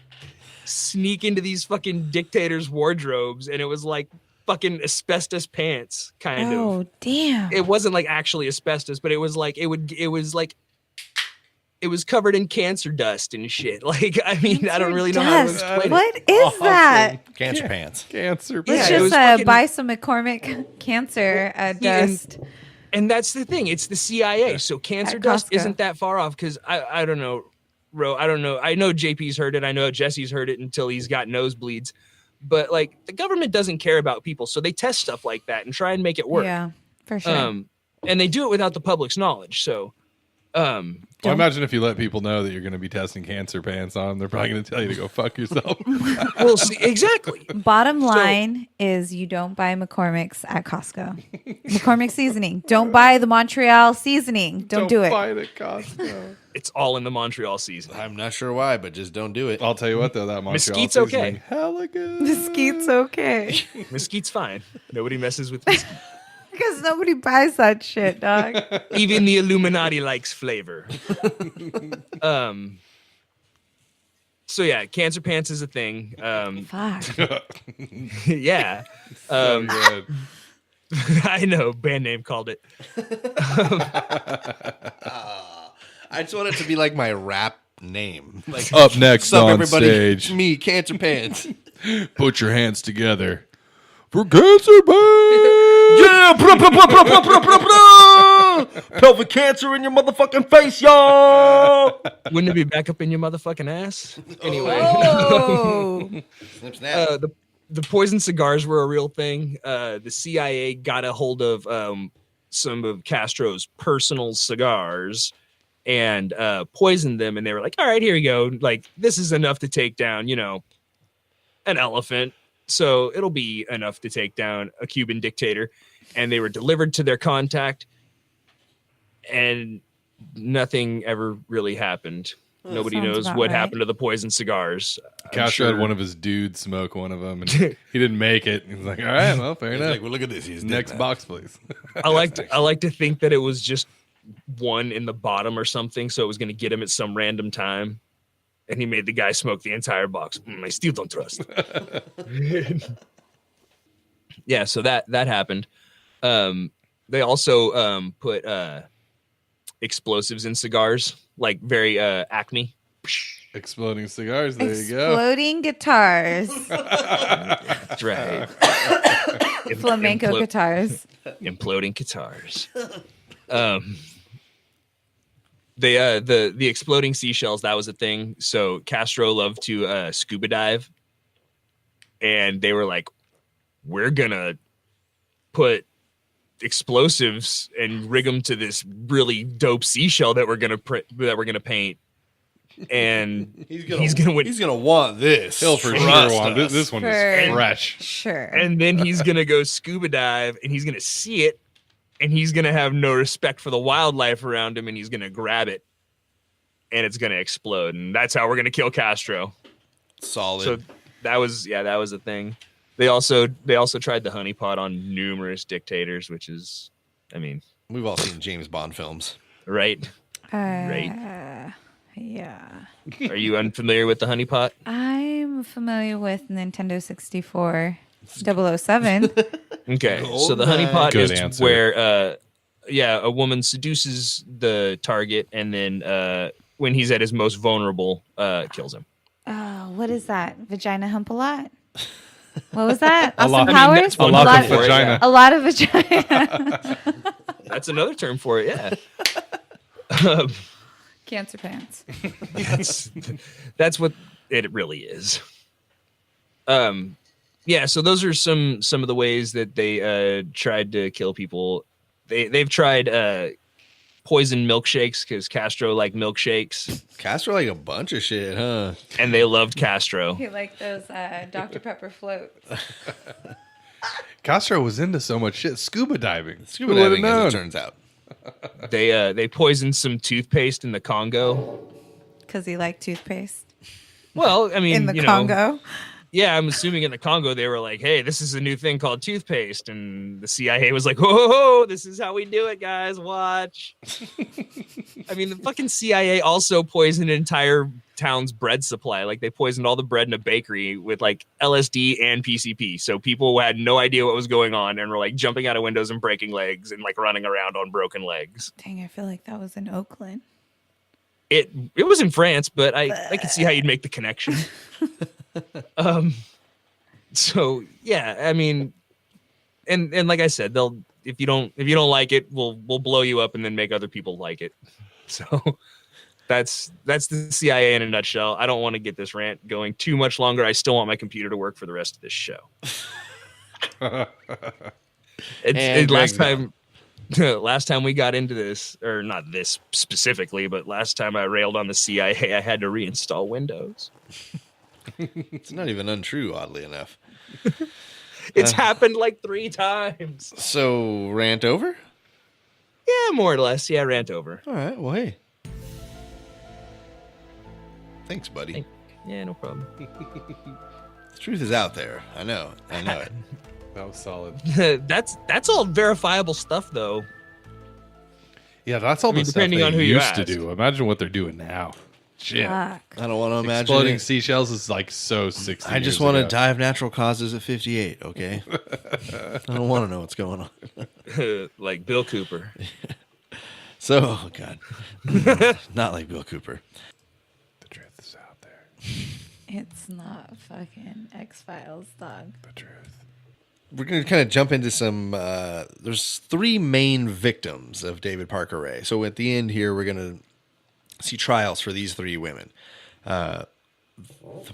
sneak into these fucking dictators' wardrobes, and it was like fucking asbestos pants kind of. Oh, damn. It wasn't like actually asbestos, but it was like it was covered in cancer dust and shit. Like, I mean, I don't really know how to Dust. explain it. What is that? Cancer pants. Cancer Let's Yeah, it just was fucking- buy some McCormick cancer dust. And that's the thing. It's the CIA. So cancer At dust Costco. isn't that far off because I don't know, Ro. I don't know. I know JP's heard it. I know Jesse's heard it until he's got nosebleeds. But like the government doesn't care about people. So they test stuff like that and try and make it work. Yeah, for sure. And they do it without the public's knowledge. So Well, imagine if you let people know that you're going to be testing cancer pants on them. They're probably going to tell you to go fuck yourself. well, see, exactly. Bottom line is you don't buy McCormick's at Costco. McCormick seasoning. Don't buy the Montreal seasoning. Don't do it. buy it at Costco. It's all in the Montreal season. I'm not sure why, but just don't do it. I'll tell you what, though, that Montreal Mesquite's seasoning, okay. hella good. Mesquite's okay. Mesquite's fine. Nobody messes with mesquite. Because nobody buys that shit, dog. Even the Illuminati likes flavor. So yeah, cancer pants is a thing. Fuck. Yeah. So good. I know, band name called it. I just want it to be like my rap name. Like, Up next sup, on everybody? stage, Me, Cancer Pants. put your hands together for Cancer Pants. Yeah, pelvic cancer in your motherfucking face, y'all. Wouldn't it be back up in your motherfucking ass? Anyway. Oh. Snip, snap. The poison cigars were a real thing. The CIA got a hold of some of Castro's personal cigars and poisoned them. And they were like, all right, here we go. Like, this is enough to take down, an elephant. So it'll be enough to take down a Cuban dictator. And they were delivered to their contact. And nothing ever really happened. Nobody sounds knows about what right. happened to the poison cigars. I'm Castro sure- had one of his dudes smoke one of them, and he didn't make it. He was like, all right, well, fair He's enough. like, well, look at this. He's Next dead now. box, please. I like to think that it was just one in the bottom or something, so it was going to get him at some random time, and he made the guy smoke the entire box. I still don't trust. Yeah, so that happened. They also put exploses in cigars, like very Acme. Exploding cigars. There you go. Exploding guitars. That's right. Flamenco guitars. Imploding guitars. The exploding seashells, that was a thing. So Castro loved to scuba dive, and they were like, we're gonna put explosives and rig them to this really dope seashell that we're gonna paint, and he's gonna win. He's gonna want this. He'll for sure Trust want us. this one For is fresh. Sure. And then he's gonna go scuba dive, and he's gonna see it, and he's gonna have no respect for the wildlife around him, and he's gonna grab it, and it's gonna explode, and that's how we're gonna kill Castro. Solid. So that was a thing. They also tried the honeypot on numerous dictators, which is, I mean, We've all seen James Bond films. right? Yeah. Are you unfamiliar with the honeypot? I'm familiar with Nintendo 64 007. Okay, so the Alright. honeypot Good is answer. where, a woman seduces the target, and then when he's at his most vulnerable, kills him. Oh, what is that? Vagina hump a lot? What was that? A Austin lot- Powers? A lot of vagina. A lot of vagina. That's another term for it. Yeah. Cancer pants. That's what it really is. Yeah. So those are some of the ways that they tried to kill people. They've tried poison milkshakes because Castro liked milkshakes. Castro like a bunch of shit, huh? And they loved Castro. He liked those Dr. Pepper floats. Castro was into so much shit. Scuba diving. Scuba diving, as it turns out. They poisoned some toothpaste in the Congo. Because he liked toothpaste. Well, I mean, in the Congo. Yeah, I'm assuming in the Congo they were like, "Hey, this is a new thing called toothpaste," and the CIA was like, "Whoa, this is how we do it, guys. Watch." I mean, the fucking CIA also poisoned an entire town's bread supply. Like they poisoned all the bread in a bakery with like LSD and PCP. So people had no idea what was going on and were like jumping out of windows and breaking legs and like running around on broken legs. Dang, I feel like that was in Oakland. It was in France, but I could see how you'd make the connection. So yeah, I mean, and like I said, if you don't like it, we'll blow you up and then make other people like it. So that's the CIA in a nutshell. I don't want to get this rant going too much longer. I still want my computer to work for the rest of this show. Last time we got into this, or not this specifically, but last time I railed on the CIA, I had to reinstall Windows. It's not even untrue, oddly enough. It's happened like 3 times. So, rant over? Yeah, more or less. Yeah, rant over. All right. Well, hey. Thanks, buddy. Yeah, no problem. The truth is out there. I know it. That was solid. That's all verifiable stuff, though. Yeah, that's all the stuff depending they on who you used to ask. do. Imagine what they're doing now. Shit. Fuck. I don't want to imagine. Exploding it. seashells is like so 60 I just want to die of natural causes at 58, okay? I don't want to know what's going on. Like Bill Cooper. So, oh God. Not like Bill Cooper. The truth is out there. It's not fucking X-Files, dog. The truth. We're going to kind of jump into some, there's 3 main victims of David Parker Ray. So at the end here, we're going to see trials for these 3 women. The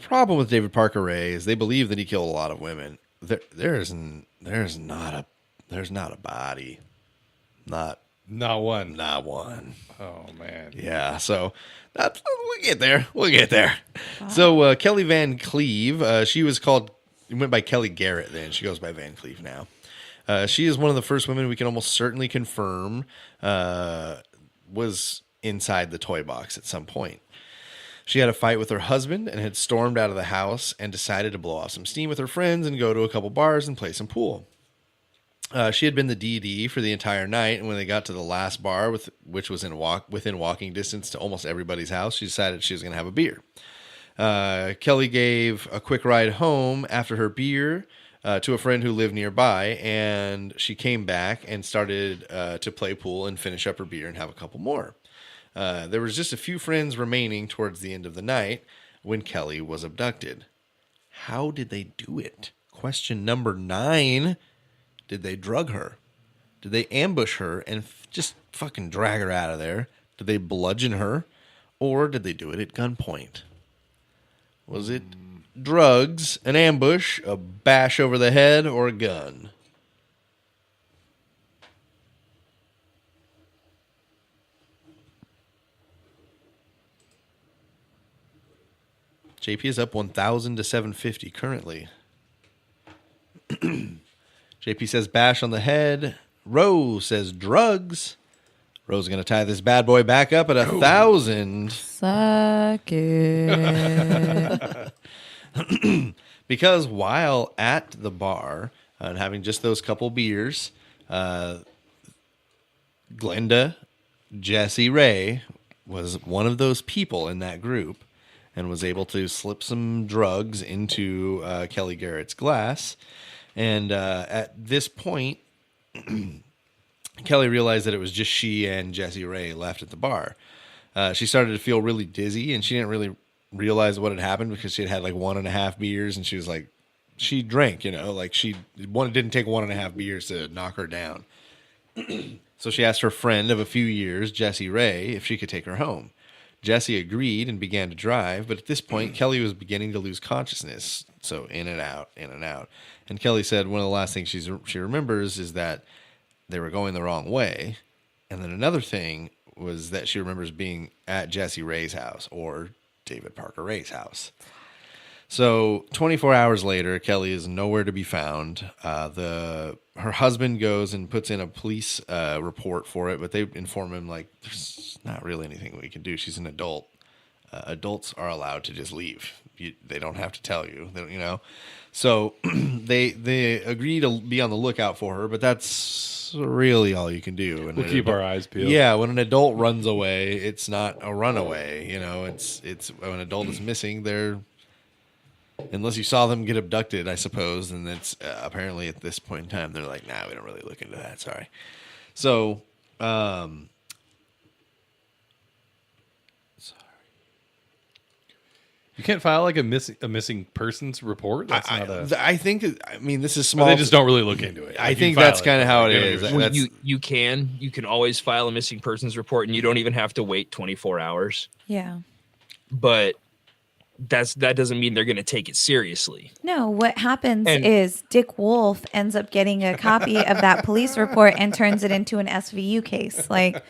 problem with David Parker Ray is they believe that he killed a lot of women. There's not a body. Not one. Oh man. Yeah. So we'll get there. Wow. So Kelly Van Cleve, she was called. It went by Kelly Garrett then. She goes by Van Cleve now. She is one of the first women we can almost certainly confirm was inside the toy box at some point. She had a fight with her husband and had stormed out of the house and decided to blow off some steam with her friends and go to a couple bars and play some pool. She had been the DD for the entire night, and when they got to the last bar, which was within walking distance to almost everybody's house, she decided she was going to have a beer. Kelly gave a quick ride home after her beer to a friend who lived nearby, and she came back and started to play pool and finish up her beer and have a couple more. There was just a few friends remaining towards the end of the night when Kelly was abducted. How did they do it? Question number 9. Did they drug her? Did they ambush her and just fucking drag her out of there? Did they bludgeon her? Or did they do it at gunpoint? Was it drugs, an ambush, a bash over the head, or a gun? JP is up 1,000 to 750 currently. JP says bash on the head. Rose says drugs. Rose is going to tie this bad boy back up at 1,000. Suck it. Because while at the bar and having just those couple beers, Glenda Jessie Ray was one of those people in that group and was able to slip some drugs into Kelly Garrett's glass. And at this point, Kelly realized that it was just she and Jessie Ray left at the bar. She started to feel really dizzy, and she didn't really realize what had happened because she had had like 1.5 beers, and she was like, she drank, like she didn't take 1.5 beers to knock her down. So she asked her friend of a few years, Jessie Ray, if she could take her home. Jessie agreed and began to drive, but at this point, Kelly was beginning to lose consciousness. So in and out, in and out. And Kelly said one of the last things she remembers is that they were going the wrong way. And then another thing was that she remembers being at Jessie Ray's house, or David Parker Ray's house. So 24 hours later, Kelly is nowhere to be found. Her husband goes and puts in a police report for it, but they inform him, like, there's not really anything we can do. She's an adult. Adults are allowed to just leave. They don't have to tell you, you know. So they agree to be on the lookout for her, but that's really all you can do. We'll keep our eyes peeled. Yeah, when an adult runs away, it's not a runaway. You know, it's when an adult is missing, they're, unless you saw them get abducted, I suppose, and it's apparently at this point in time they're like, nah, we don't really look into that. Sorry. So, you can't file like a missing persons report. That's not a. I think. I mean, this is small. They just don't really look into it. I think that's kind of how it is. Well, you can always file a missing persons report, and you don't even have to wait 24 hours. Yeah. But that doesn't mean they're going to take it seriously. No, what happens is Dick Wolf ends up getting a copy of that police report and turns it into an SVU case. Like,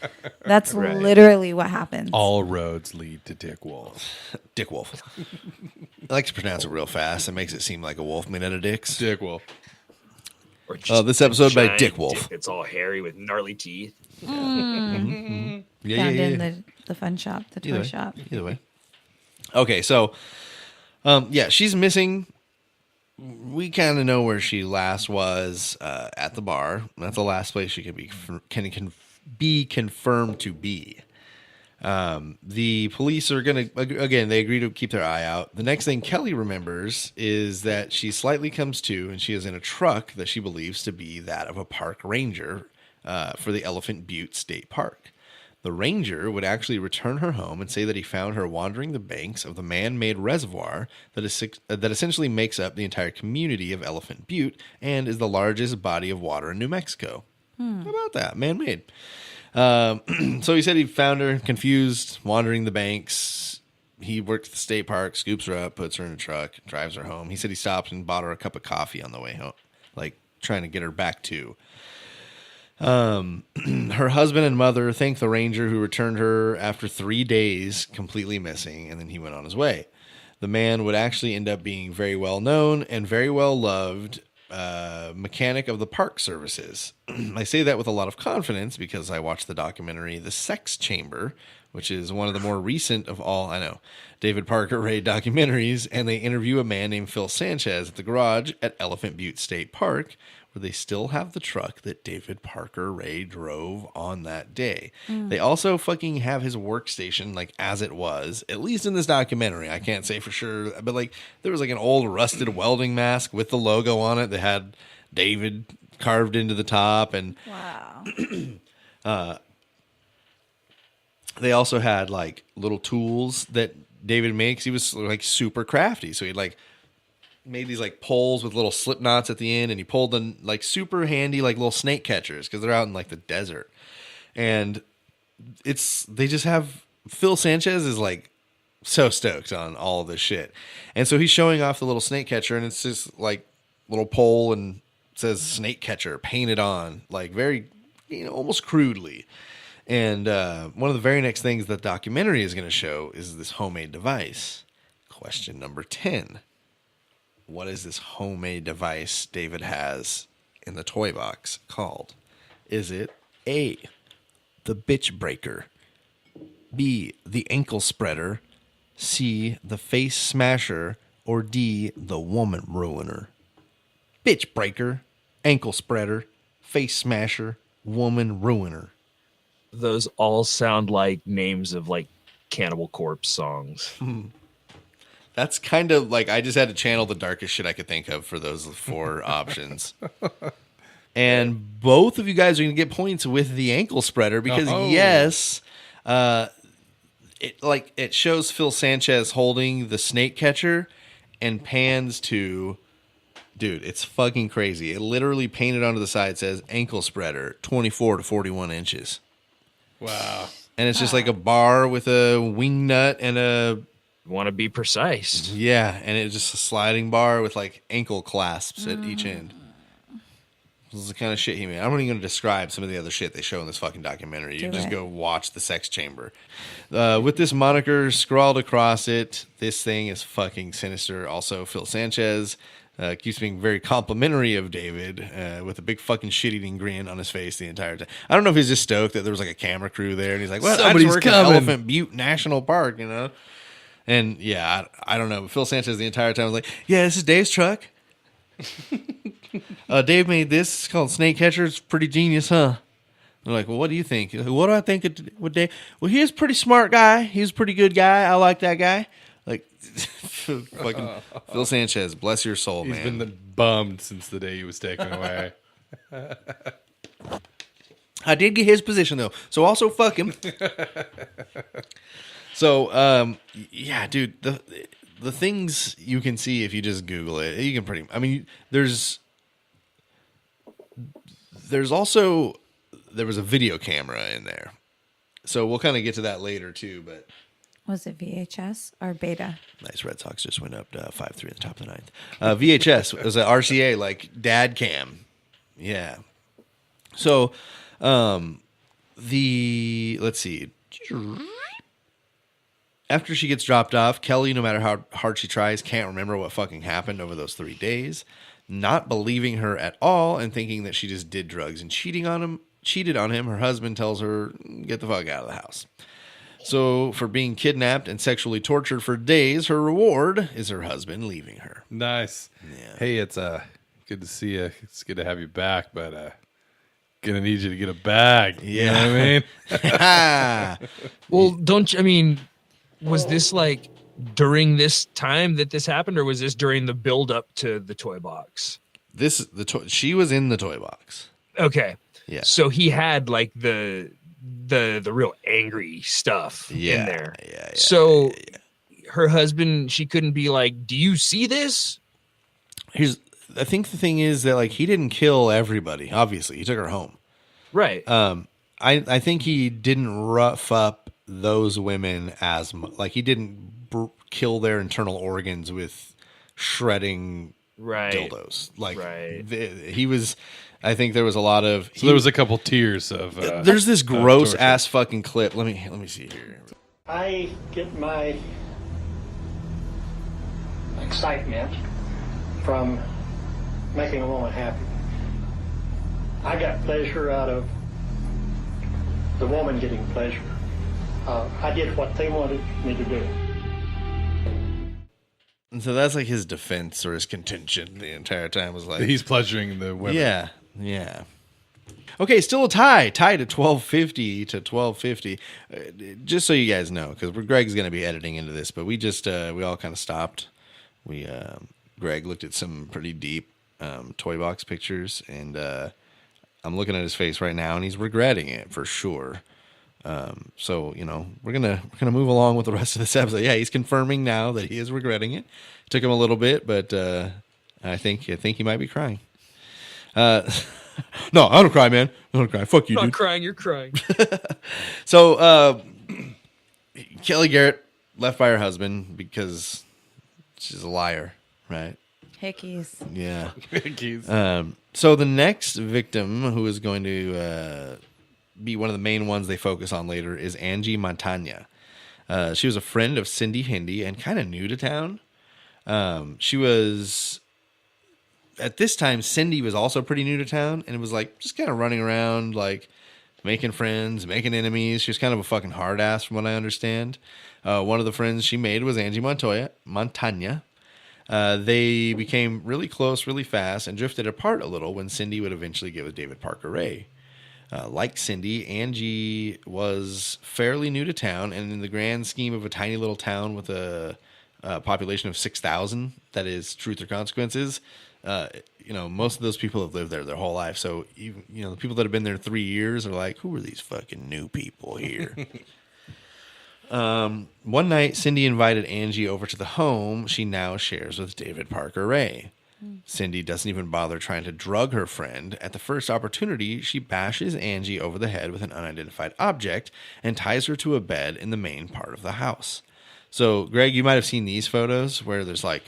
that's literally what happens. All roads lead to Dick Wolf. Dick Wolf. I like to pronounce it real fast. It makes it seem like a wolf made out of dicks. Dick Wolf. Or just this episode by Dick Wolf. It's all hairy with gnarly teeth. Found in the fun shop, the toy shop. Either way. Okay, so, she's missing. We kind of know where she last was, at the bar. That's the last place she can be confirmed to be. The police are going to, again, they agree to keep their eye out. The next thing Kelly remembers is that she slightly comes to, and she is in a truck that she believes to be that of a park ranger for the Elephant Butte State Park. The ranger would actually return her home and say that he found her wandering the banks of the man-made reservoir that essentially makes up the entire community of Elephant Butte and is the largest body of water in New Mexico. How about that? Man-made. So he said he found her confused, wandering the banks. He worked at the state park, scoops her up, puts her in a truck, drives her home. He said he stopped and bought her a cup of coffee on the way home, like trying to get her back to. Her husband and mother thanked the ranger who returned her after 3 days completely missing, and then he went on his way. The man would actually end up being very well known and very well loved mechanic of the park services. I say that with a lot of confidence because I watched the documentary The Sex Chamber, which is one of the more recent of all, I know, David Parker Ray documentaries, and they interview a man named Phil Sanchez at the garage at Elephant Butte State Park, where they still have the truck that David Parker Ray drove on that day. They also fucking have his workstation, like, as it was, at least in this documentary. I can't say for sure, but, like, there was, like, an old rusted welding mask with the logo on it that had David carved into the top, and wow. They also had, like, little tools that David makes. He was, like, super crafty, so he'd, like, made these like poles with little slip knots at the end, and he pulled them, like, super handy, like, little snake catchers, because they're out in, like, the desert. And they just have, Phil Sanchez is, like, so stoked on all of this shit. And so he's showing off the little snake catcher, and it's just like little pole and it says snake catcher painted on, like, very, almost crudely. And one of the very next things that the documentary is going to show is this homemade device. Question number 10. What is this homemade device David has in the toy box called? Is it A, the bitch breaker, B, the ankle spreader, C, the face smasher, or D, the woman ruiner? Bitch breaker, ankle spreader, face smasher, woman ruiner. Those all sound like names of, like, Cannibal Corpse songs. That's kind of like, I just had to channel the darkest shit I could think of for those 4 options. And both of you guys are going to get points with the ankle spreader because, yes, it shows Phil Sanchez holding the snake catcher and pans to Dude, it's fucking crazy. It literally painted onto the side says ankle spreader, 24 to 41 inches. Wow. And it's just like a bar with a wing nut and a... Want to be precise. Yeah, and it's just a sliding bar with like ankle clasps at each end. This is the kind of shit he made. I'm not even going to describe some of the other shit they show in this fucking documentary. You just go watch The Sex Chamber. With this moniker scrawled across it, this thing is fucking sinister. Also, Phil Sanchez keeps being very complimentary of David with a big fucking shit-eating grin on his face the entire time. I don't know if he's just stoked that there was like a camera crew there, and he's like, "Well, Somebody's I just work coming. at Elephant Butte National Park," you know. And yeah, I don't know. But Phil Sanchez the entire time was like, "Yeah, this is Dave's truck. Dave made this. It's called Snake Catcher. It's pretty genius, huh?" They're like, "Well, what do you think?" Like, "What do I think with Dave?" "Well, he's a pretty smart guy. He's a pretty good guy. I like that guy." Like, fucking Phil Sanchez, bless your soul, He's man. been bummed since the day he was taken away. I did get his position though, so also fuck him. So, yeah, dude, the things you can see if you just Google it, you can pretty. I mean, there's also there was a video camera in there, so we'll kind of get to that later too. But Was it VHS or beta? nice, Red Sox just went up 5-3 at the top of the ninth. VHS was an RCA like dad cam, yeah. So, let's see. After she gets dropped off, Kelly, no matter how hard she tries, can't remember what fucking happened over those 3 days. Not believing her at all and thinking that she just did drugs and cheated on him, her husband tells her, get the fuck out of the house. So for being kidnapped and sexually tortured for days, her reward is her husband leaving her. Nice. Yeah. Hey, it's good to see you. It's good to have you back, but gonna need you to get a bag. You know what I mean? Well, was this like during this time that this happened, or was this during the build up to the toy box? She was in the toy box. Okay. Yeah. So he had like the real angry stuff in there. Yeah. So her husband, she couldn't be like, "Do you see this?" I think the thing is that like he didn't kill everybody. Obviously, he took her home. Right. I think he didn't rough up those women as much. Like he didn't kill their internal organs with shredding dildos. Like he was. I think there was a lot of. So there was a couple tiers of. There's this gross ass fucking clip. Let me see here. I get my excitement from making a woman happy. I got pleasure out of the woman getting pleasure. I did what they wanted me to do. And so that's like his defense or his contention the entire time was like he's pleasuring the women. Yeah. Okay, still a tie to 1250 to 1250. Just so you guys know, because Greg's going to be editing into this, but we all kind of stopped. Greg looked at some pretty deep toy box pictures, and I'm looking at his face right now, and he's regretting it for sure. So we're gonna move along with the rest of this episode. Yeah, he's confirming now that he is regretting it. It took him a little bit, but I think he might be crying. No, I don't cry, man. I don't cry. Fuck you, I'm not dude. crying, you're crying. So Kelly Garrett left by her husband because she's a liar, right? Hickeys. Yeah. Hickeys. So the next victim, who is going to be one of the main ones they focus on later, is Angie Montagna. She was a friend of Cindy Hindi and kind of new to town. She was, at this time, Cindy was also pretty new to town, and it was like just kind of running around, like making friends, making enemies. She was kind of a fucking hard ass, from what I understand. One of the friends she made was Angie Montagna. They became really close really fast and drifted apart a little when Cindy would eventually get with David Parker Ray. Like Cindy, Angie was fairly new to town, and in the grand scheme of a tiny little town with a population of 6,000, that is Truth or Consequences, most of those people have lived there their whole life. So even, the people that have been there 3 years are like, who are these fucking new people here? One night, Cindy invited Angie over to the home she now shares with David Parker Ray. Cindy doesn't even bother trying to drug her friend. At the first opportunity, she bashes Angie over the head with an unidentified object and ties her to a bed in the main part of the house. So, Greg, you might have seen these photos where there's like,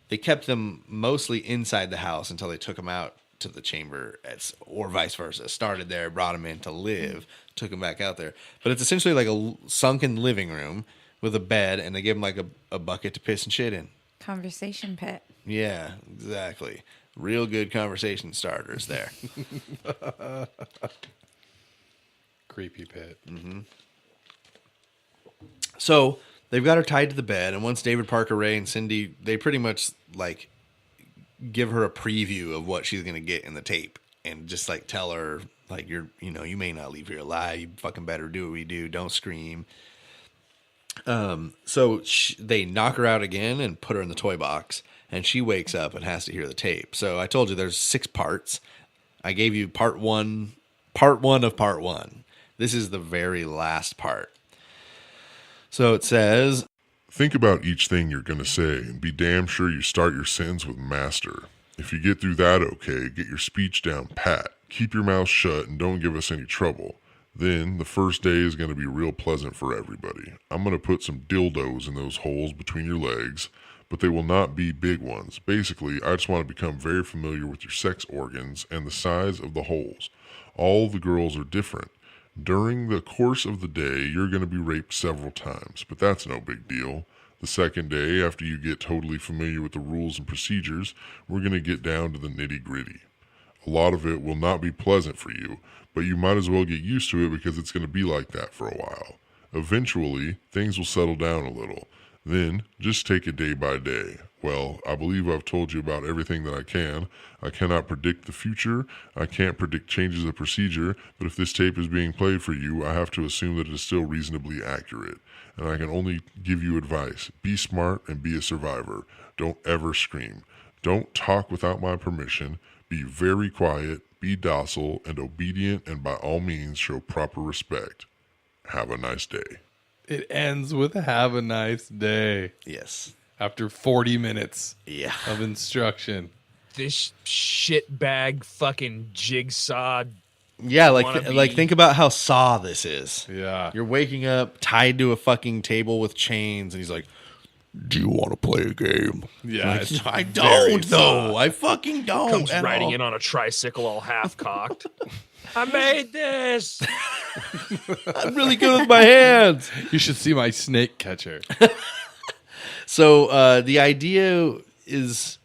they kept them mostly inside the house until they took them out to the chamber, or vice versa. Started there, brought them in to live, took them back out there. But it's essentially like a sunken living room with a bed, and they give them like a bucket to piss and shit in. Conversation pit. Yeah, exactly. Real good conversation starters there. Creepy pit. Mm-hmm. So they've got her tied to the bed, and once David Parker Ray and Cindy, they pretty much like give her a preview of what she's gonna get in the tape, and just like tell her like you may not leave here alive. You fucking better do what we do. Don't scream. So they knock her out again and put her in the toy box, and she wakes up and has to hear the tape. So I told you there's 6 parts. I gave you part one of part 1. This is the very last part. So it says, think about each thing you're going to say and be damn sure you start your sentence with master. If you get through that okay, get your speech down pat. Keep your mouth shut and don't give us any trouble. Then, the first day is going to be real pleasant for everybody. I'm going to put some dildos in those holes between your legs, but they will not be big ones. Basically, I just want to become very familiar with your sex organs and the size of the holes. All the girls are different. During the course of the day, you're going to be raped several times, but that's no big deal. The second day, after you get totally familiar with the rules and procedures, we're going to get down to the nitty-gritty. A lot of it will not be pleasant for you, but you might as well get used to it because it's going to be like that for a while. Eventually, things will settle down a little. Then, just take it day by day. Well, I believe I've told you about everything that I can. I cannot predict the future. I can't predict changes of procedure, but if this tape is being played for you, I have to assume that it is still reasonably accurate. And I can only give you advice. Be smart and be a survivor. Don't ever scream. Don't talk without my permission. Be very quiet, be docile and obedient, and by all means show proper respect. Have a nice day. It ends with "have a nice day." yes. After 40 minutes Yeah. of instruction. This shitbag fucking jigsaw. Yeah, Wannabe. like think about how Saw this is. Yeah. You're waking up tied to a fucking table with chains, and he's like, do you want to play a game? Yeah. Like, it's I very don't, Saw. though. I fucking don't. Comes at riding all. in on a tricycle all half-cocked. I made this! I'm really good with my hands. You should see my snake catcher. So the idea is,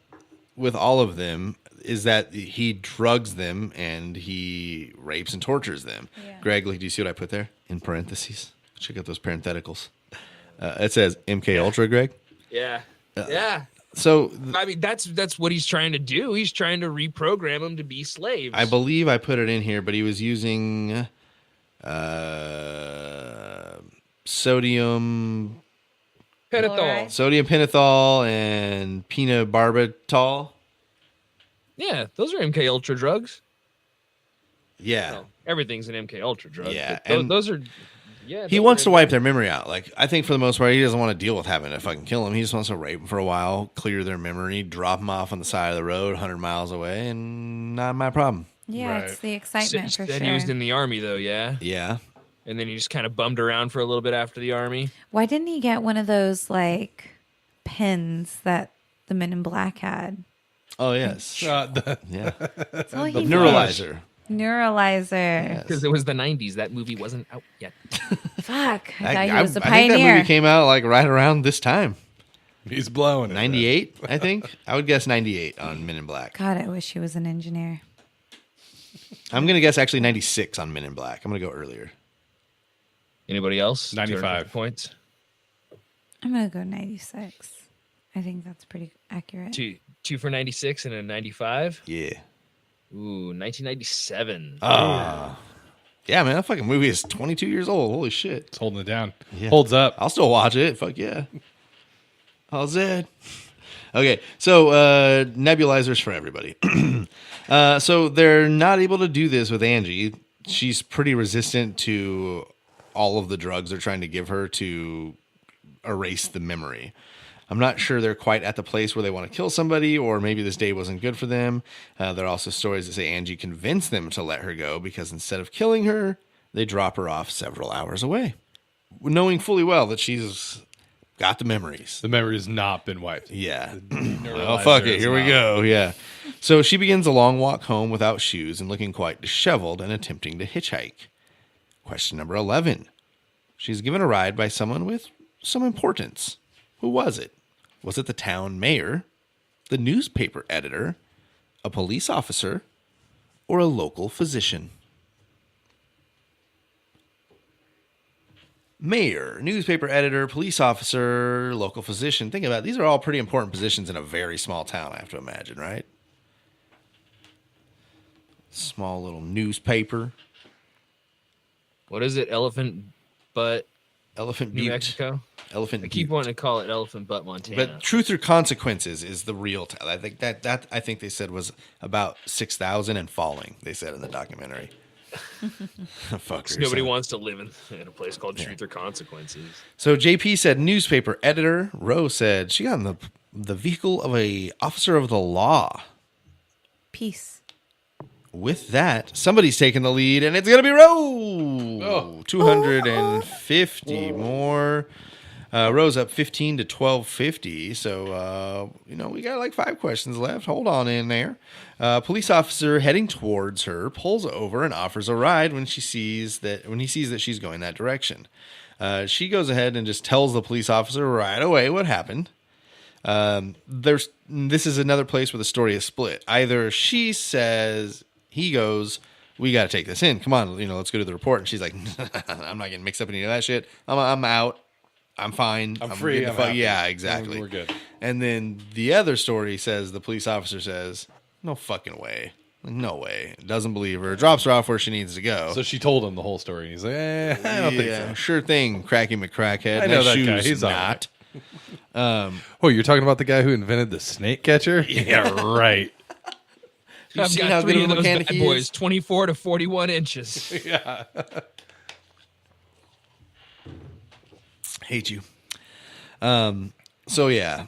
with all of them, is that he drugs them and he rapes and tortures them. Yeah. Greg, do you see what I put there in parentheses? Check out those parentheticals. It says MK Ultra, Greg. Yeah. Yeah. So I mean, that's what he's trying to do. He's trying to reprogram them to be slaves. I believe I put it in here, but he was using sodium pentothal and phenobarbital. Yeah, those are MK Ultra drugs. Yeah. Well, everything's an MK Ultra drug. Yeah, but and those are. Yeah, he those wants are to wipe their memory out. Like, I think for the most part, he doesn't want to deal with having to fucking kill them. He just wants to rape them for a while, clear their memory, drop them off on the side of the road, 100 miles away, and not my problem. Yeah, Right. it's the excitement for Said sure. he was in the army though, yeah. Yeah. And then he just kind of bummed around for a little bit after the army. Why didn't he get one of those like pins that the Men in Black had? Oh, yes. Yeah. That's all he needed. Neuralizer. Neuralizer. Because it was the 90s. That movie wasn't out yet. Fuck. I thought he was a I think that pioneer. movie came out like right around this time. He's blowing it. 98, I think. I would guess 98 on Men in Black. God, I wish he was an engineer. I'm going to guess actually 96 on Men in Black. I'm going to go earlier. Anybody else? 95 250 points. I'm going to go 96. I think that's pretty accurate. Two for 96 and a 95. Yeah. Ooh, 1997. Yeah, man, that fucking movie is 22 years old. Holy shit. It's holding it down. Yeah. Holds up. I'll still watch it. Fuck yeah. How's it? Okay, so nebulizers for everybody. So they're not able to do this with Angie. She's pretty resistant to all of the drugs they're trying to give her to erase the memory. I'm not sure they're quite at the place where they want to kill somebody, or maybe this day wasn't good for them. There are also stories that say Angie convinced them to let her go because instead of killing her, they drop her off several hours away, knowing fully well that she's got the memories. The memory has not been wiped. Yeah. Oh, fuck it. Here we go. Yeah. So she begins a long walk home without shoes and looking quite disheveled and attempting to hitchhike. Question number 11. She's given a ride by someone with some importance. Who was it? Was it the town mayor, the newspaper editor, a police officer, or a local physician? Mayor, newspaper editor, police officer, local physician. Think about it. These are all pretty important positions in a very small town, I have to imagine, right? Small little newspaper. What is it? Elephant Butt, Elephant New Butte. Mexico? Elephant I keep Butte. wanting to call it Elephant Butt, Montana. But Truth or Consequences is the real town. I think that I think they said was about 6,000 and falling. They said in the documentary. Fuckers. Nobody wants to live in a place called Truth or Consequences. So JP said newspaper editor. Rose said she got in the vehicle of a officer of the law. Peace. With that, somebody's taking the lead, and it's gonna be Rose. Oh. 250 more. Rose up 15 to 1250. So we got like 5 questions left. Hold on in there. Police officer heading towards her pulls over and offers a ride when he sees that she's going that direction. She goes ahead and just tells the police officer right away what happened. This is another place where the story is split. Either she says, he goes, we got to take this in. Come on, let's go to the report. And she's like, I'm not getting mixed up in any of that shit. I'm out. I'm fine. I'm free. Yeah, exactly. We're good. And then the other story says the police officer says, no fucking way. Like, no way. Doesn't believe her. Drops her off where she needs to go. So she told him the whole story. And he's like, I don't think so. Sure thing, Cracky McCrackhead. I know that shoes, guy. He's not. Oh, you're talking about the guy who invented the snake catcher? Yeah, right. You've I've seen got how 3 good of of a those mechanic bad he boys, is? 24 to 41 inches. Yeah. Hate you. So yeah,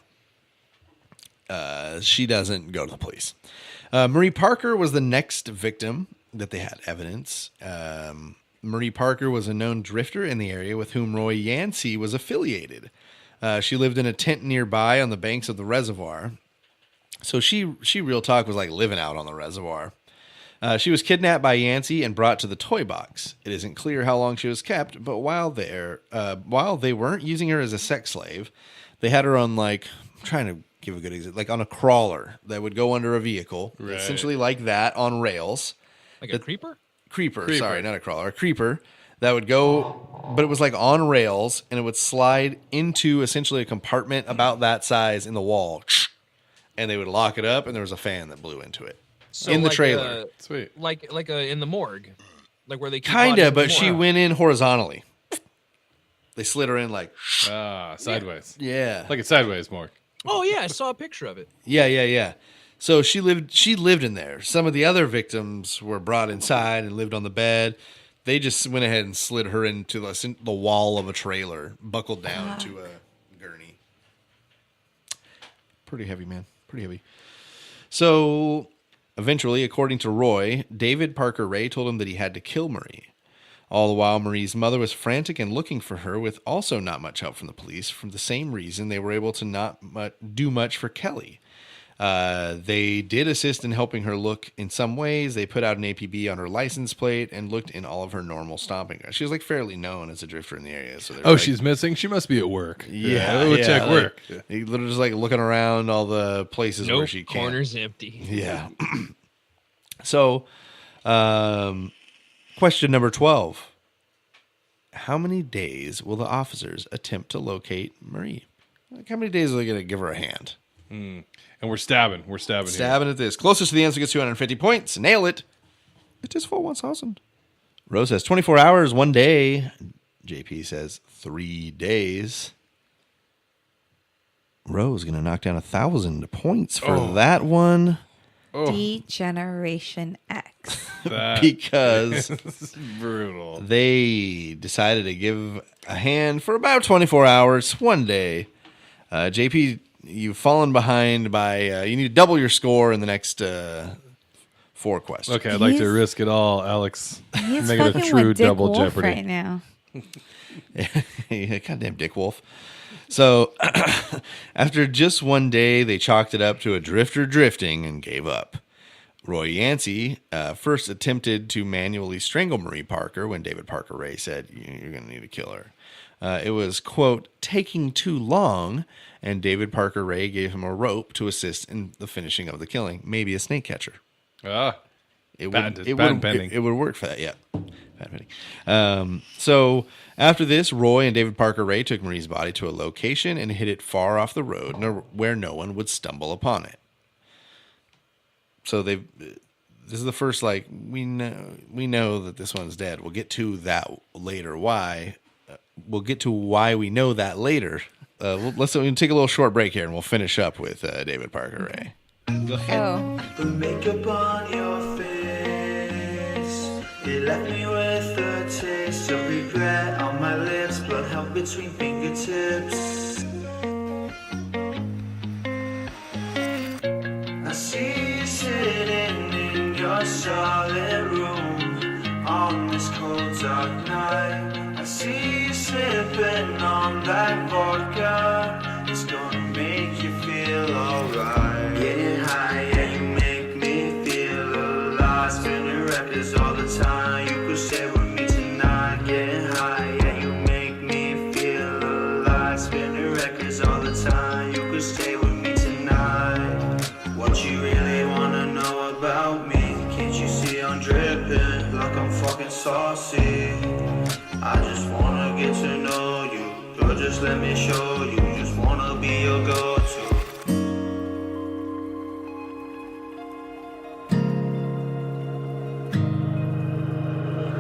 she doesn't go to the police. Marie Parker was the next victim that they had evidence. Marie Parker was a known drifter in the area with whom Roy Yancey was affiliated. She lived in a tent nearby on the banks of the reservoir. So she real talk was like living out on the reservoir. She was kidnapped by Yancey and brought to the toy box. It isn't clear how long she was kept, but while they weren't using her as a sex slave, they had her on I'm trying to give a good example, like on a crawler that would go under a vehicle, Right. essentially like that on rails. Like a creeper? Creeper, sorry, not a crawler, a creeper that would go, but it was like on rails and it would slide into essentially a compartment about that size in the wall. And they would lock it up and there was a fan that blew into it. So in the like trailer. Sweet. Like in the morgue. Like where they keep Kinda, bodies in but the she morgue. went in horizontally. They slid her in like, Sideways. yeah. Like it's sideways more. Oh yeah, I saw a picture of it. Yeah. So she lived in there. Some of the other victims were brought inside and lived on the bed. They just went ahead and slid her into the wall of a trailer, buckled down to a gurney. Pretty heavy, man. Pretty heavy. So eventually, according to Roy, David Parker Ray told him that he had to kill Marie. All the while, Marie's mother was frantic and looking for her with also not much help from the police. For the same reason, they were able to not do much for Kelly. They did assist in helping her look in some ways. They put out an APB on her license plate and looked in all of her normal stomping grounds. She was like fairly known as a drifter in the area. So She's missing? She must be at work. Yeah, Check work. They literally just like looking around all the places where she can. Corner's empty. Yeah. So, question number 12. How many days will the officers attempt to locate Marie? Like, how many days are they going to give her a hand? And we're stabbing. We're stabbing. Stabbing at this. Closest to the answer gets 250 points. Nail it. It is for 1,000. Rose says 24 hours, 1 day. JP says 3 days. Rose going to knock down 1,000 points for that one. Degeneration X. Because brutal. They decided to give a hand for about 24 hours, 1 day. JP, you've fallen behind by, you need to double your score in the next 4 questions. Okay, I'd like to risk it all, Alex. He's Make it a fucking true with Dick double Wolf Jeopardy. right now. Goddamn Dick Wolf. So, after just one day, they chalked it up to a drifter drifting and gave up. Roy Yancey first attempted to manually strangle Marie Parker when David Parker Ray said, "You're going to need to kill her." It was, quote, taking too long, and David Parker Ray gave him a rope to assist in the finishing of the killing. Maybe a snake catcher. It would work for that, yeah. Patent pending. So after this, Roy and David Parker Ray took Marie's body to a location and hid it far off the road where no one would stumble upon it. So this is the first, like, we know that this one's dead. We'll get to that later. Why? We'll get to why we know that later. We'll take a little short break here and we'll finish up with David Parker Ray. Go ahead. Oh. The makeup on your face, it left me with a taste of regret on my lips, blood held between fingertips. I see you sitting in your solid room on this cold dark night. I see you sipping on that vodka. It's gonna make you feel alright. Getting high, yeah, you make me feel alive. Spinning records all the time. You could stay with me tonight. Getting high, yeah, you make me feel alive. Spinning records all the time. You could stay with me tonight. What you really wanna know about me? Can't you see I'm dripping like I'm fucking saucy? I just wanna get to know you. Girl, just let me show you. Just wanna be your go-to.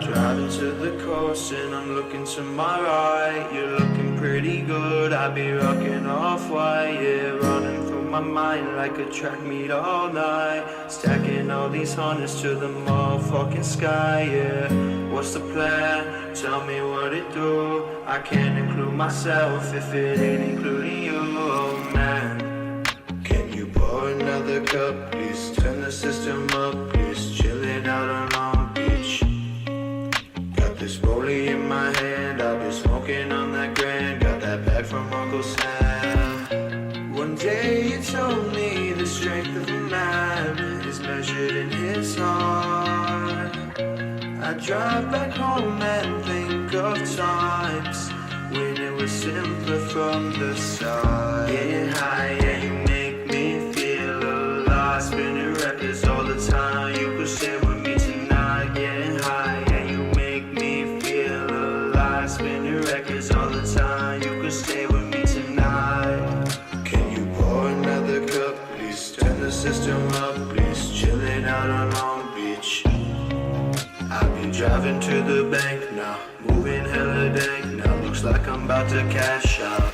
Driving to the coast and I'm looking to my right. You're looking pretty good. I be rocking off white, yeah. Running through my mind like a track meet all night. Stacking all these hundreds to the motherfucking sky, yeah. What's the plan? Tell me what it do. I can't include myself if it ain't including you, oh man. Can you pour another cup, please? Turn the system up, please. Chilling out on Long Beach. Got this rollie in my hand, I've been smoking on that grand. Got that bag from Uncle Sam. One day you told me the strength of a man is measured in his heart. I drive back home and think of times when it was simpler from the start. Getting high, yeah, you make me feel alive. Spinning records all the time. You could stay with me tonight. Getting high, yeah, you make me feel alive. Spinning records all the time. You could stay with me tonight. Can you pour another cup, please? Turn the system up, please. Chilling out on Long Beach. I'll be driving to the bank now, moving hella dank now. Looks like I'm about to cash out.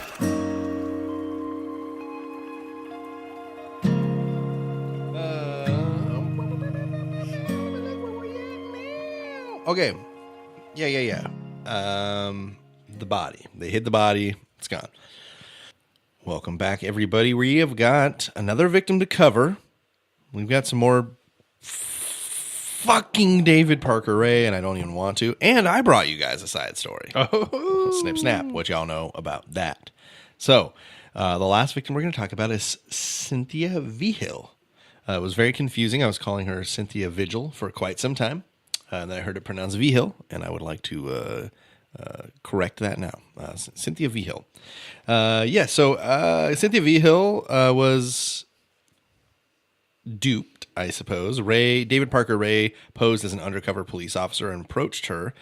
Okay. Yeah. The body. They hid the body. It's gone. Welcome back, everybody. We have got another victim to cover. We've got some more fucking David Parker Ray, and I don't even want to. And I brought you guys a side story. Oh. Snip, snap. What y'all know about that? So, the last victim we're going to talk about is Cynthia Vigil. It was very confusing. I was calling her Cynthia Vigil for quite some time. And then I heard it pronounced Vigil, and I would like to correct that now. Cynthia Vigil. So Cynthia Vigil was duped, I suppose. David Parker Ray posed as an undercover police officer and approached her.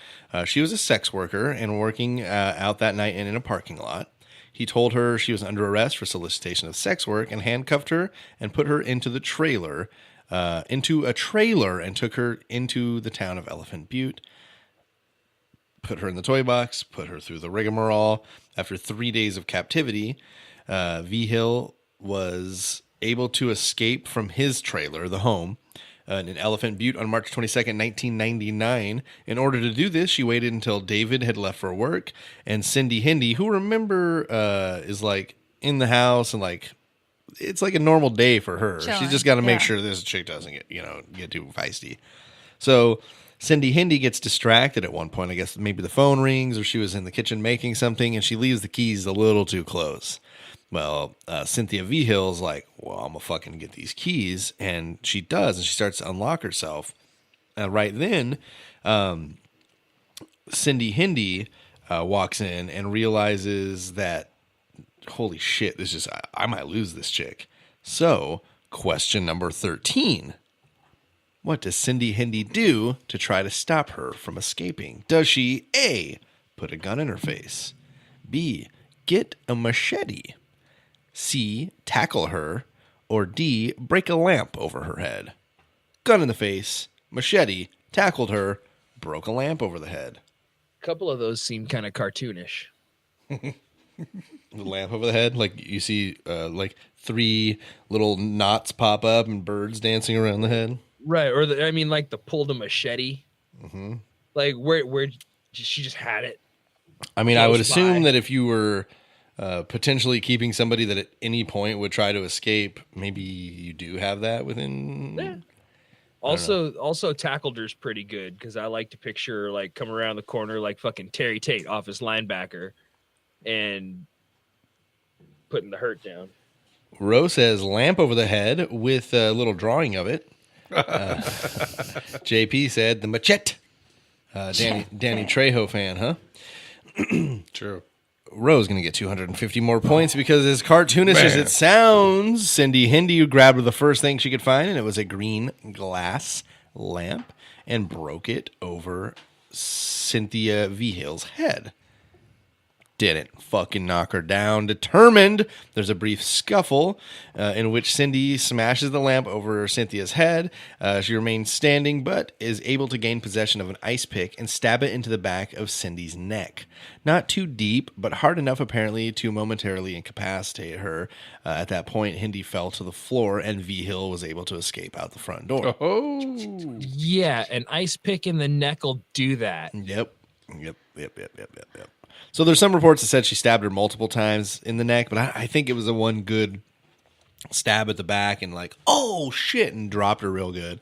She was a sex worker and working out that night in a parking lot. He told her she was under arrest for solicitation of sex work and handcuffed her and put her into a trailer and took her into the town of Elephant Butte. Put her in the toy box, put her through the rigmarole. After 3 days of captivity, Vigil was able to escape from his trailer, the home, in Elephant Butte on March 22nd, 1999. In order to do this, she waited until David had left for work, and Cindy Hindy, who remember is like in the house and like it's like a normal day for her. Chilling, She's just got to make yeah. sure this chick doesn't get too feisty. So Cindy Hindi gets distracted at one point. I guess maybe the phone rings or she was in the kitchen making something and she leaves the keys a little too close. Well, Cynthia Vihill's like, well, I'm gonna fucking get these keys, and she does, and she starts to unlock herself. Right then, Cindy Hindi walks in and realizes that, holy shit, I might lose this chick. So, question number 13. What does Cindy Hindi do to try to stop her from escaping? Does she A, put a gun in her face, B, get a machete, C, tackle her, or D, break a lamp over her head? Gun in the face, machete, tackled her, broke a lamp over the head. A couple of those seem kind of cartoonish. The lamp over the head, like you see like 3 little knots pop up and birds dancing around the head. Right, or like the pulled a machete. Mm-hmm. Like where she just had it. I mean, I would assume by. that if you were potentially keeping somebody that at any point would try to escape, maybe you do have that within. Yeah. Also, tackled her's pretty good because I like to picture like come around the corner like fucking Terry Tate, office linebacker, and putting the hurt down. Roe says lamp over the head with a little drawing of it. JP said the machete. Danny Trejo fan, huh? True. Roe's going to get 250 more points because as cartoonish as it sounds, Cindy Hindi grabbed the first thing she could find, and it was a green glass lamp, and broke it over Cynthia Vihill's head. Didn't fucking knock her down. Determined, there's a brief scuffle in which Cindy smashes the lamp over Cynthia's head. She remains standing, but is able to gain possession of an ice pick and stab it into the back of Cindy's neck. Not too deep, but hard enough apparently to momentarily incapacitate her. At that point, Hindi fell to the floor, and Vihill was able to escape out the front door. Oh, yeah, an ice pick in the neck will do that. Yep. So there's some reports that said she stabbed her multiple times in the neck, but I think it was the one good stab at the back and like, oh shit, and dropped her real good.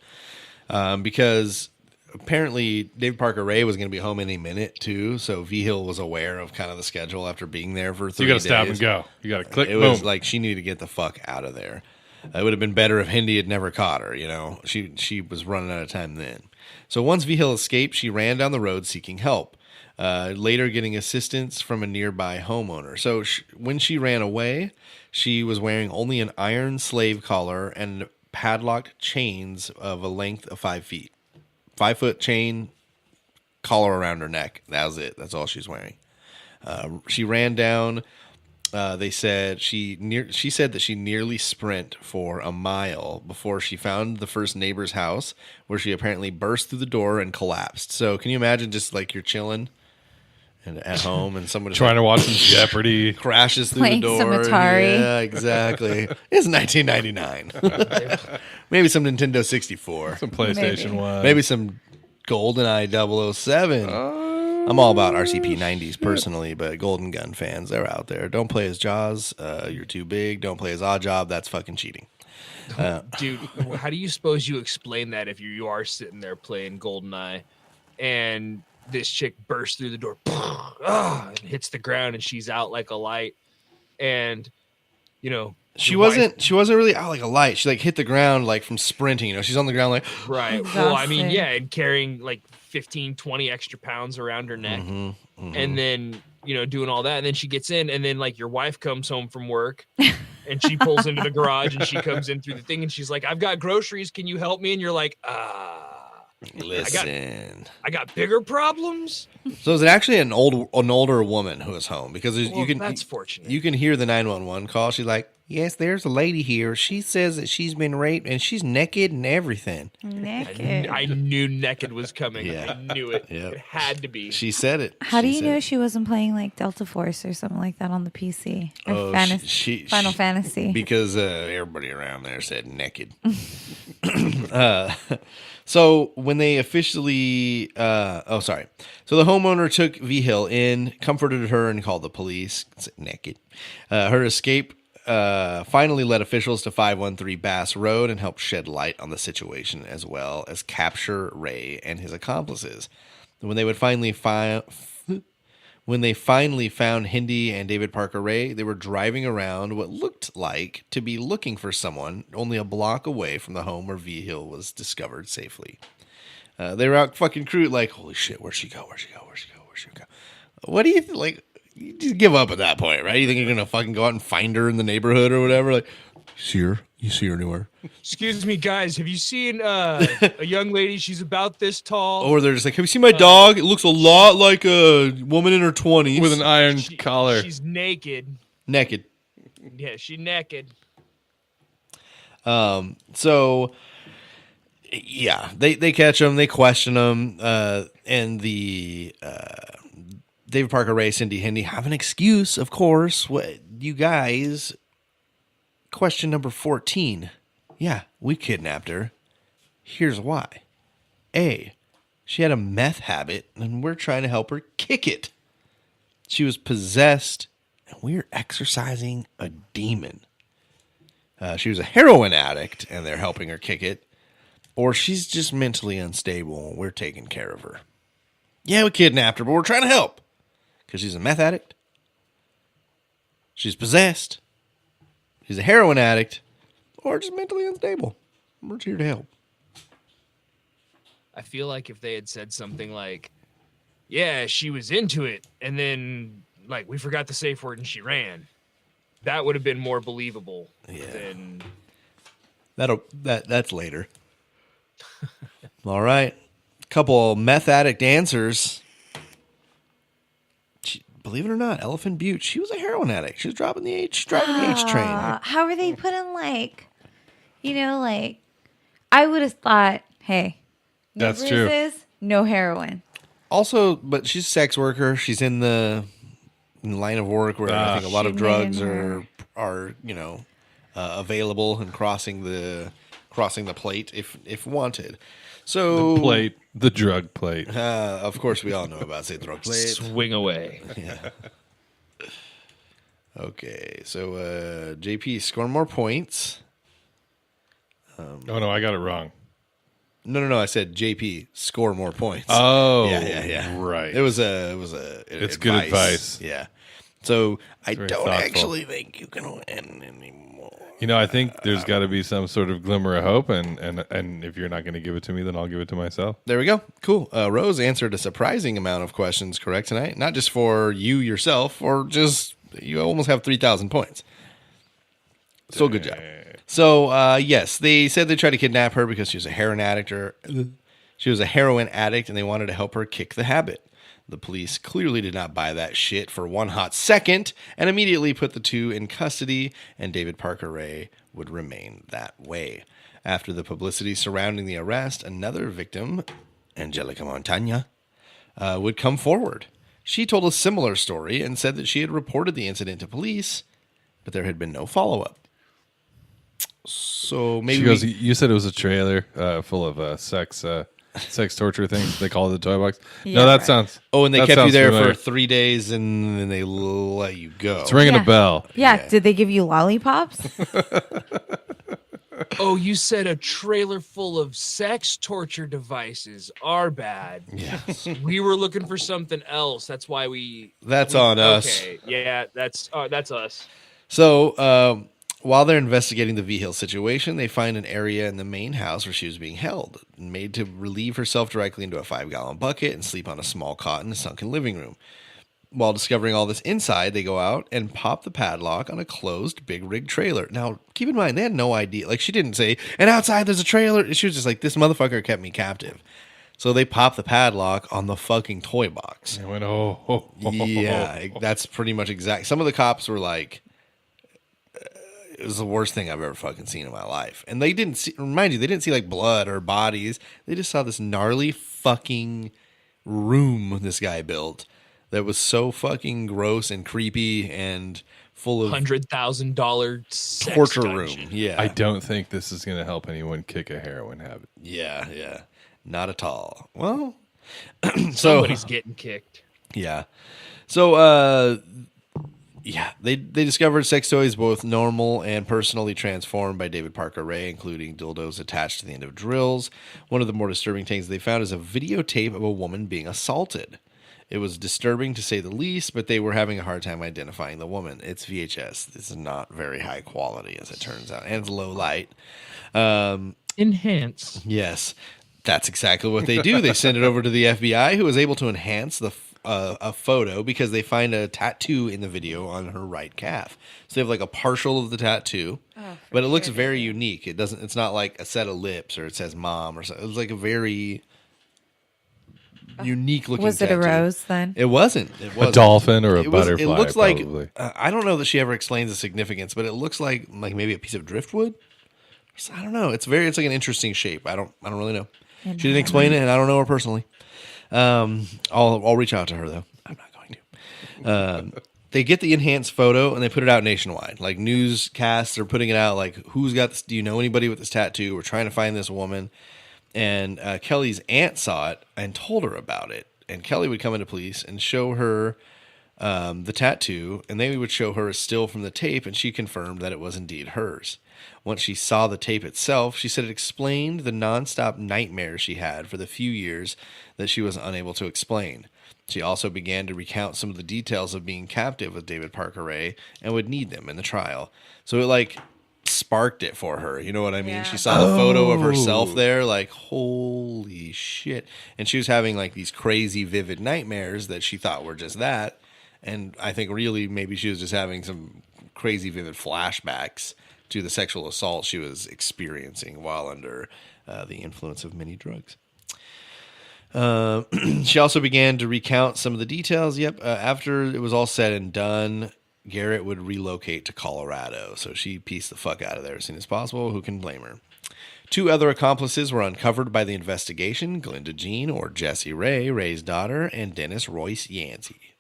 Because apparently David Parker Ray was going to be home any minute too, so Vihill was aware of kind of the schedule after being there for 3 days. You got to stab and go. You got to click. It boom. was like she needed to get the fuck out of there. It would have been better if Hindi had never caught her. She was running out of time then. So once Vihill escaped, she ran down the road seeking help. Later getting assistance from a nearby homeowner. So when she ran away, she was wearing only an iron slave collar and padlocked chains of a length of 5 feet. 5-foot chain, collar around her neck. That was it. That's all she's wearing. She ran down. They said she said that she nearly sprint for a mile before she found the first neighbor's house, where she apparently burst through the door and collapsed. So can you imagine just like you're chilling and at home and someone trying to watch some Jeopardy crashes through Playing the door. some Atari. Yeah, exactly. It's 1999. Maybe some Nintendo 64. some PlayStation 1. Maybe some GoldenEye 007. I'm all about RCP 90s personally, but Golden Gun fans, they're out there. Don't play as Jaws. You're too big. Don't play as Oddjob. That's fucking cheating. Dude, how do you suppose you explain that if you are sitting there playing GoldenEye and this chick bursts through the door and hits the ground and she's out like a light, and she wasn't really out like a light. She like hit the ground like from sprinting. She's on the ground like right. Well, I mean, yeah, and carrying like 15-20 extra pounds around her neck, and then doing all that, and then she gets in, and then like your wife comes home from work and she pulls into the garage and she comes in through the thing and she's like, I've got groceries, can you help me? And you're like, listen, I got bigger problems. So is it actually an older woman who is home? Because that's fortunate. You can hear the 911 call. She's like, Yes, there's a lady here. She says that she's been raped and she's naked and everything. Naked. I knew naked was coming. Yeah. I knew it. Yep. It had to be. She said it. How do She you said know it. she wasn't playing like Delta Force or something like that on the PC? Or Oh, Final Fantasy. Because everybody around there said naked. So when they officially, so the homeowner took V Hill in, comforted her, and called the police. Naked. Her escape finally led officials to 513 Bass Road and helped shed light on the situation, as well as capture Ray and his accomplices. When they finally found Hindi and David Parker Ray, they were driving around what looked like to be looking for someone only a block away from the home where V Hill was discovered safely. They were out fucking crew like, holy shit, where'd she go? Where'd she go? Where'd she go? Where'd she go? What do you think? Like, you just give up at that point, right? You think you're going to fucking go out and find her in the neighborhood or whatever? Like, you see her anywhere? Excuse me, guys. Have you seen a young lady? She's about this tall. Or they're just like, have you seen my dog? It looks a lot like a woman in her 20s. With an iron collar. She's naked. Naked. Yeah, she's naked. So, yeah, they catch him, they question him, and the David Parker Ray, Cindy Hindi have an excuse, of course. What you guys? Question number 14. Yeah, we kidnapped her. Here's why. A, she had a meth habit, and we're trying to help her kick it. She was possessed, and we're exorcising a demon. She was a heroin addict, and they're helping her kick it. Or she's just mentally unstable, and we're taking care of her. Yeah, we kidnapped her, but we're trying to help. Because she's a meth addict. She's possessed. She's a heroin addict. Or just mentally unstable. We're here to help. I feel like if they had said something like, yeah, she was into it, and then, like, we forgot the safe word and she ran, that would have been more believable than... That's later. All right. Couple meth addict answers. Believe it or not, Elephant Butte, she was a heroin addict. She was driving the H train. How are they putting like, like, I would have thought, hey, no That's true. bruises, no heroin. Also, but she's a sex worker. She's in the line of work where I think a lot of drugs are available and crossing the plate if wanted. So the drug plate. Of course, we all know about the drug plate. Swing away. Yeah. Okay, so JP, score more points. Oh no, I got it wrong. No. I said JP, score more points. Oh, yeah. Right. It's It's good advice. Yeah. So I very don't thoughtful. actually think you can win anymore. I think there's got to be some sort of glimmer of hope, and if you're not going to give it to me, then I'll give it to myself. There we go. Cool. Rose answered a surprising amount of questions correct tonight. Not just for you yourself, or just you almost have 3,000 points. So good job. So yes, they said they tried to kidnap her because she was a heroin addict, and they wanted to help her kick the habit. The police clearly did not buy that shit for one hot second and immediately put the two in custody, and David Parker Ray would remain that way. After the publicity surrounding the arrest, another victim, Angelica Montagna, would come forward. She told a similar story and said that she had reported the incident to police, but there had been no follow-up. So maybe She goes, you said it was a trailer full of sex torture things. They call it the toy box. Yeah, no, that right. sounds. Oh, and they that kept you sounds there familiar. for 3 days, and then they let you go. It's ringing Yeah. a bell. Yeah. Did they give you lollipops? Oh, you said a trailer full of sex torture devices. Our bad. Yes. We were looking for something else. That's why we... That's on us. Okay. Yeah, that's us. So while they're investigating the V Hill situation, they find an area in the main house where she was being held, made to relieve herself directly into a 5-gallon bucket and sleep on a small cot in a sunken living room. While discovering all this inside, they go out and pop the padlock on a closed big rig trailer. Now, keep in mind, they had no idea. Like, she didn't say, and outside there's a trailer. She was just like, this motherfucker kept me captive. So they pop the padlock on the fucking toy box. I went, oh. Yeah, that's pretty much exact. Some of the cops were like, it was the worst thing I've ever fucking seen in my life. And they didn't see, remind you, they didn't see like blood or bodies. They just saw this gnarly fucking room this guy built that was so fucking gross and creepy and full of $100,000 torture dungeon. room. Yeah. I don't think this is going to help anyone kick a heroin habit. Yeah. Not at all. Well, Somebody's getting kicked. Yeah. So, they discovered sex toys both normal and personally transformed by David Parker Ray, including dildos attached to the end of drills. One of the more disturbing things they found is a videotape of a woman being assaulted. It was disturbing to say the least, but they were having a hard time identifying the woman. It's VHS. This is not very high quality, as it turns out, and it's low light. Enhance. Yes, that's exactly what they do. They send it over to the FBI, who is able to enhance a photo because they find a tattoo in the video on her right calf. So they have like a partial of the tattoo, but it looks very unique. It's not like a set of lips or it says mom or something. It was like a very unique looking Was it tattoo. a rose then? It wasn't. A dolphin or a butterfly, It looks probably. like I don't know that she ever explains the significance, but it looks like maybe a piece of driftwood. I don't know. It's like an interesting shape. I don't really know. She didn't explain it, and I don't know her personally. I'll reach out to her though. I'm not going to. They get the enhanced photo and they put it out nationwide. Like newscasts are putting it out. Like, who's got this? Do you know anybody with this tattoo? We're trying to find this woman. And Kelly's aunt saw it and told her about it. And Kelly would come into police and show her the tattoo, and they would show her a still from the tape, and she confirmed that it was indeed hers. Once she saw the tape itself, she said it explained the nonstop nightmares she had for the few years that she was unable to explain. She also began to recount some of the details of being captive with David Parker Ray and would need them in the trial. So it sparked it for her. You know what I mean? Yeah. She saw the photo of herself there, like, holy shit. And she was having like these crazy vivid nightmares that she thought were just that. And I think really maybe she was just having some crazy vivid flashbacks to the sexual assault she was experiencing while under the influence of many drugs. She also began to recount some of the details. After it was all said and done, Garrett would relocate to Colorado. So she pieced the fuck out of there as soon as possible. Who can blame her? 2 other accomplices were uncovered by the investigation: Glenda Jean, or Jessie Ray, Ray's daughter, and Dennis Roy Yancey.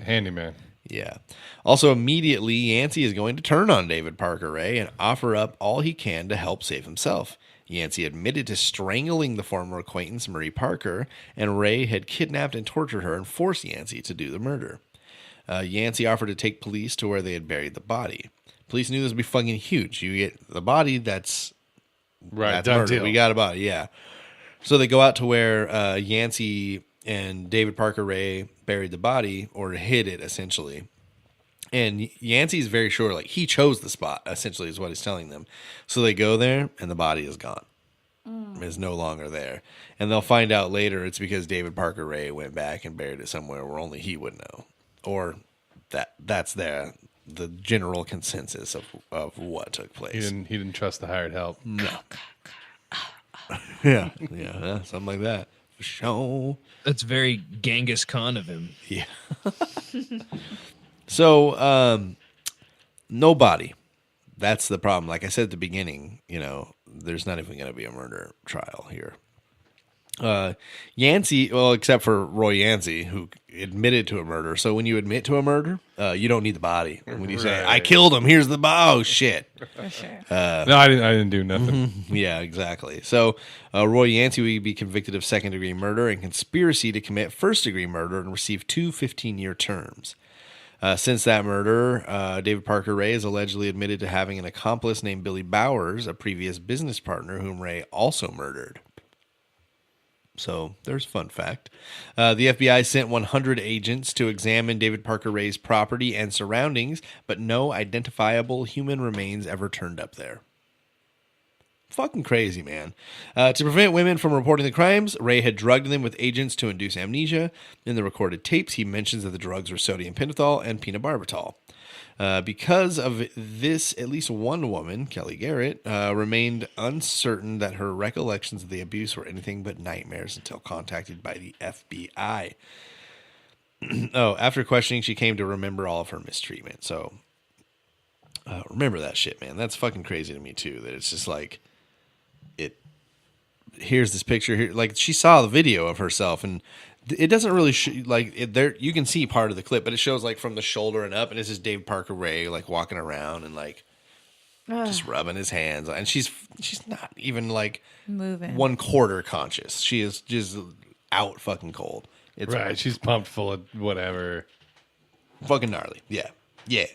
Handyman. Yeah. Also, immediately, Yancey is going to turn on David Parker Ray and offer up all he can to help save himself. Yancey admitted to strangling the former acquaintance Marie Parker, and Ray had kidnapped and tortured her and forced Yancey to do the murder. Yancey offered to take police to where they had buried the body. Police knew this would be fucking huge. You get the body, that's done murder. deal. We got a body, yeah. So they go out to where Yancey and David Parker Ray buried the body, or hid it, essentially. And Yancey's very sure, like, he chose the spot, essentially, is what he's telling them. So they go there, and the body is gone. Is no longer there. And they'll find out later it's because David Parker Ray went back and buried it somewhere where only he would know. Or that's the general consensus of what took place. He didn't trust the hired help. No. Yeah, something like that. For sure. That's very Genghis Khan of him. Yeah. So, no body. That's the problem. Like I said at the beginning, there's not even going to be a murder trial here. Yancey, well, except for Roy Yancey, who admitted to a murder. So when you admit to a murder, you don't need the body. When you say, I killed him, here's the body. Oh, shit. For sure. No, I didn't do nothing. Yeah, exactly. So Roy Yancey would be convicted of second-degree murder and conspiracy to commit first-degree murder and receive 2 15-year terms. Since that murder, David Parker Ray is allegedly admitted to having an accomplice named Billy Bowers, a previous business partner whom Ray also murdered. So there's a fun fact. The FBI sent 100 agents to examine David Parker Ray's property and surroundings, but no identifiable human remains ever turned up there. Fucking crazy, man. To prevent women from reporting the crimes, Ray had drugged them with agents to induce amnesia. In the recorded tapes, he mentions that the drugs were sodium pentothal and phenobarbital. Because of this, at least one woman, Kelly Garrett, remained uncertain that her recollections of the abuse were anything but nightmares until contacted by the FBI. After questioning, she came to remember all of her mistreatment. So, Remember that shit, man. That's fucking crazy to me too. That it's just like here's this picture here. Like she saw the video of herself, and it doesn't really there. You can see part of the clip, but it shows like from the shoulder and up, and it's just Dave Parker Ray like walking around and like just rubbing his hands, and she's not even like moving 1/4 conscious. She is just out fucking cold. It's right. She's pumped full of whatever. Fucking gnarly. Yeah.